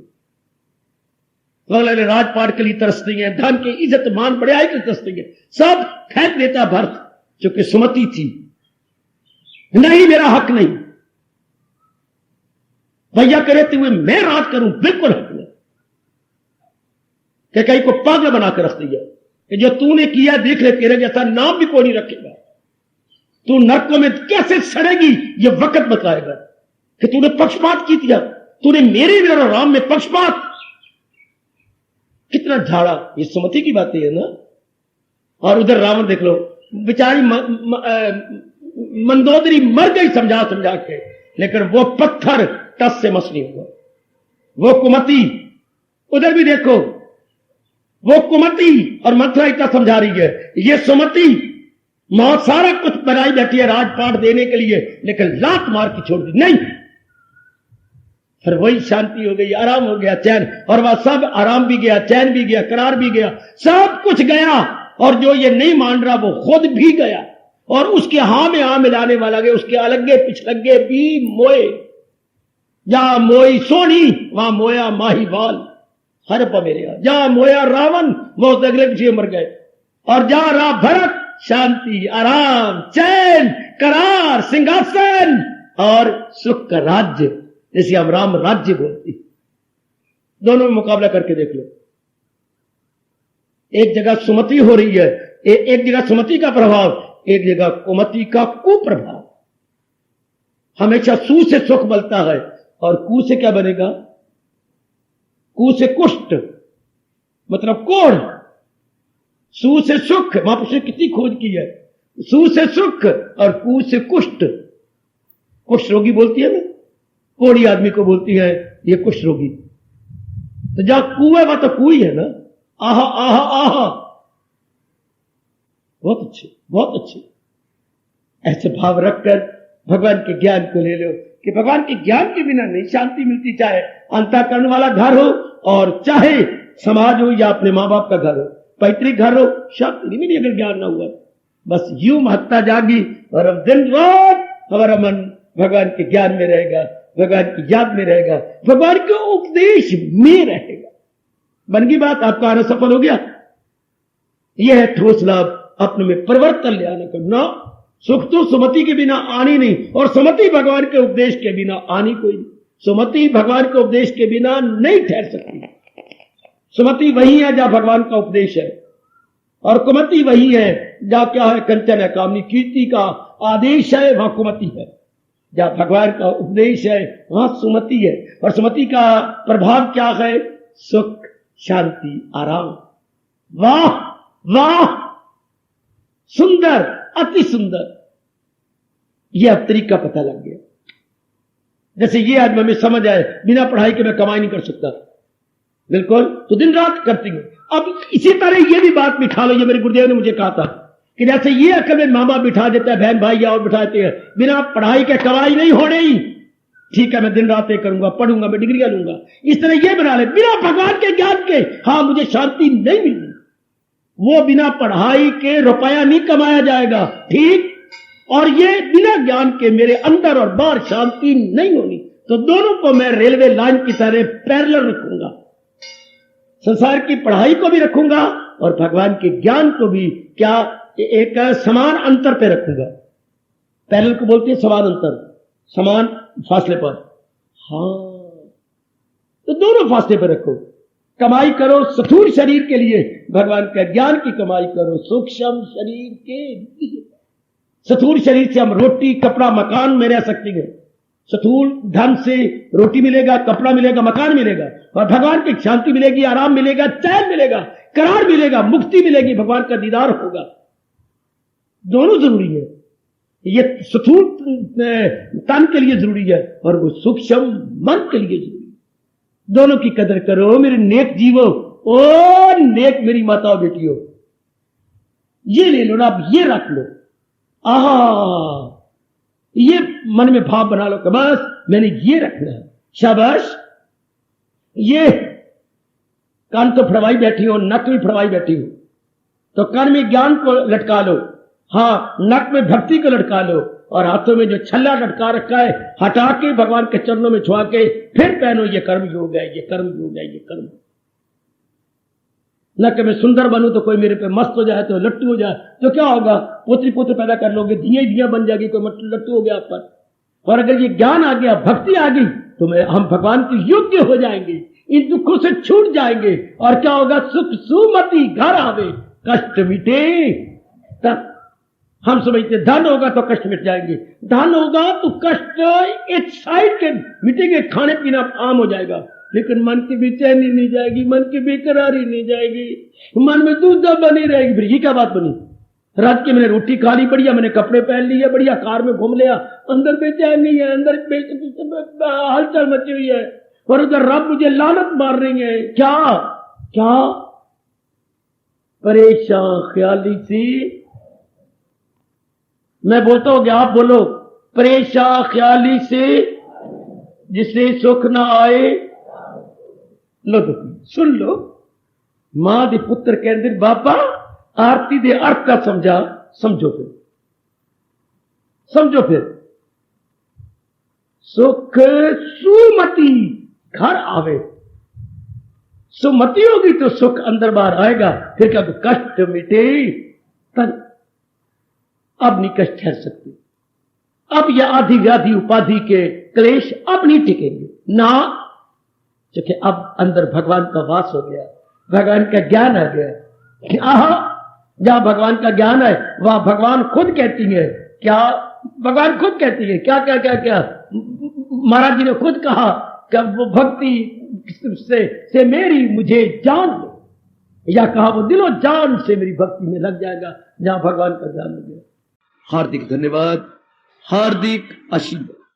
अगले राजपाट के लिए तरसती है, धन की इज्जत मान बढ़ाई के तरसती है, सब फेंक देता भरत, क्योंकि सुमति थी। नहीं, मेरा हक नहीं, भैया कहते हुए मैं राज करूं, बिल्कुल हक नहीं। कि कहीं को पागल बनाकर रख दिया कि जो तूने किया देख ले, तेरे जैसा नाम भी कोई नहीं रखेगा, तू नरकों में कैसे सड़ेगी ये वक्त बताएगा। कि तूने पक्षपात की दिया, तूने मेरे और राम में पक्षपात, कितना झाड़ा। ये सुमति की बातें है ना। और उधर रावण देख लो, बेचारी मंदोदरी मर गई समझा समझा के, लेकिन वो पत्थर टस से मस नहीं हुआ। वो कुमति, उधर भी देखो वो कुमति और मथुरा इतना समझा रही है, ये सुमति मौत सारा कुछ बनाई बैठी है राजपाट देने के लिए, लेकिन लात मार के छोड़ दी। नहीं, फिर वही शांति हो गई, आराम हो गया, चैन। और वह सब आराम भी गया, चैन भी गया, करार भी गया, सब कुछ गया। और जो ये नहीं मान रहा वो खुद भी गया, और उसके हां में हां मिलाने वाला गया, उसके अलगे पिछलगे भी मोए। जहां मोई सोनी वहां मोया माहीवाल, हर मेरे जहां मोया रावण वो अगले पीछे मर गए, और जहां रहा भरत शांति आराम चैन करार सिंहासन और सुख का राज्य, जैसे हम राम राज्य बोलते। दोनों में मुकाबला करके देख लो। एक जगह सुमति हो रही है, एक जगह सुमति का प्रभाव, एक जगह कुमति का कुप्रभाव। हमेशा सु से सुख बनता है और कु से क्या बनेगा? कु से कुष्ठ, मतलब कोढ़। सु से सुख, महापुरुष ने कितनी खोज की है। सु से सुख और कु से कुष्ठ। कुष्ठ रोगी बोलती है ना, कोढ़ी आदमी को बोलती है ये कुष्ठ रोगी। तो जहां कु है वहां तो कु ही है ना। आहा आहा आहा, बहुत अच्छे बहुत अच्छे। ऐसे भाव रखकर भगवान के ज्ञान को ले लो कि भगवान के ज्ञान के बिना नहीं शांति मिलती, चाहे अंतःकरण वाला घर हो और चाहे समाज हो या अपने माँ बाप का घर हो, पैतृक घर हो, शांति नहीं मिली अगर ज्ञान ना हुआ। बस यूं महत्ता जागी और अब दिन रात हमारा मन भगवान के ज्ञान में रहेगा, भगवान की याद में रहेगा, भगवान के उपदेश में रहेगा। बन गई बात, आपका आना सफल हो गया। यह है ठोस लाभ अपने में परिवर्तन ले आने का। ना सुख तो सुमति के बिना आनी नहीं, और सुमति भगवान के उपदेश के बिना आनी कोई नहीं। सुमति भगवान के उपदेश के बिना नहीं ठहर सकती। सुमति वही है जहां भगवान का उपदेश है, और कुमति वही है जहां क्या है? कंचन है, कामनी कीर्ति का आदेश है, वहां कुमति है। जहां भगवान का उपदेश है वहां सुमति है, और सुमति का प्रभाव क्या है? सुख शांति आराम। वाह वाह, सुंदर, अति सुंदर। यह अब तरीका पता लग गया। जैसे ये आज हमें समझ आए, बिना पढ़ाई के मैं कमाई नहीं कर सकता, बिल्कुल, तो दिन रात करती हूं। अब इसी तरह ये भी बात बिठा लो, ये मेरे गुरुदेव ने मुझे कहा था कि जैसे ये अकल में माँ बाप बिठा देता है, बहन भाई और बिठाते हैं, बिना पढ़ाई के कमाई नहीं हो रही। ठीक है, मैं दिन रात ये करूंगा, पढ़ूंगा, मैं डिग्रियां लूंगा। इस तरह ये बना ले, बिना भगवान के ज्ञान के हाँ मुझे शांति नहीं मिलनी। वो बिना पढ़ाई के रुपया नहीं कमाया जाएगा, ठीक, और ये बिना ज्ञान के मेरे अंदर और बाहर शांति नहीं होनी। तो दोनों को मैं रेलवे लाइन की तरह पैरेलल रखूंगा, संसार की पढ़ाई को भी रखूंगा और भगवान के ज्ञान को भी क्या एक समान अंतर पे रखूंगा। पैरेलल को बोलते हैं समान अंतर, समान फासले पर। हाँ, तो दोनों फासले पर रखो। कमाई करो स्थूल शरीर के लिए, भगवान के ज्ञान की कमाई करो सूक्ष्म शरीर के लिए। स्थूल शरीर से हम रोटी कपड़ा मकान में रह सकते हैं। स्थूल धन से रोटी मिलेगा, कपड़ा मिलेगा, मकान मिलेगा, और भगवान की शांति मिलेगी, आराम मिलेगा, चैन मिलेगा, करार मिलेगा, मुक्ति मिलेगी, भगवान का दीदार होगा। दोनों जरूरी है। ये स्थूल तन के लिए जरूरी है और वो सूक्ष्म मन के लिए जरूरी है। दोनों की कदर करो मेरे नेक जीवो, ओ नेक मेरी माताओं बेटियों। ये ले लो ना, अब ये रख लो। आहा, ये मन में भाव बना लो कि बस मैंने ये रखना है। शाबाश। ये कान तो फड़वाई बैठी हो, नक भी फड़वाई बैठी हो, तो कान में ज्ञान को लटका लो, हाँ नक में भक्ति को लटका लो, और हाथों में जो छल्ला लटका रखा है हटा के भगवान के चरणों में छुआ के फिर पहनो। ये कर्म योग है, ये कर्म योग है, ये कर्म। न कि मैं सुंदर बनूं तो कोई मेरे पे मस्त हो जाए, तो लट्टू हो जाए तो क्या होगा? पोत्री पुत्र पैदा कर लोगे, धिया बन जाएगी, कोई लट्टू हो गया आप पर। और अगर ये ज्ञान आ गया, भक्ति आ गई, तो हम भगवान के योग्य हो जाएंगे, इन दुखों से छूट जाएंगे। और क्या होगा? सुख सुमति घर आवे, कष्ट मिटे। तब हम समझते धन होगा तो कष्ट मिट जाएंगे, धन होगा तो कष्ट एक साइड के मिटेंगे, खाने पीना आम हो जाएगा, लेकिन मन की बेचैनी नहीं जाएगी, मन की बेकरारी नहीं जाएगी, मन में दूधा बनी रहेगी। फिर ये क्या बात बनी? रात की मैंने रोटी खा ली बढ़िया, मैंने कपड़े पहन लिए बढ़िया, कार में घूम लिया, अंदर बेचैनी है, अंदर हलचल मची हुई है, और उधर रब मुझे लानत मार रही है। क्या क्या? परेशान ख्याली सी। मैं बोलता हूं कि आप बोलो, परेशान ख्याली से जिसे सुख ना आए। लो तो सुन लो, मां दे पुत्र कहते बापा आरती दे अर्थ का समझा, समझो फिर, समझो फिर। सुख सुमति घर आवे। सुमति होगी तो सुख अंदर बाहर आएगा। फिर कब कष्ट मिटे तन, अब नहीं कष्ट ठहर सकते। अब यह आधि व्याधि उपाधि के क्लेश अब नहीं टिकेंगे ना, क्योंकि अब अंदर भगवान का वास हो गया, भगवान का ज्ञान आ गया। आहा, जहां भगवान का ज्ञान है वहां भगवान खुद कहती है, क्या भगवान खुद कहती है, क्या क्या क्या क्या महाराज जी ने खुद कहा कि वो भक्ति से मेरी मुझे जान ले, या कहा वो दिलो जान से मेरी भक्ति में लग जाएगा जहां भगवान का ज्ञान हो गया। हार्दिक धन्यवाद, हार्दिक आशीर्वाद।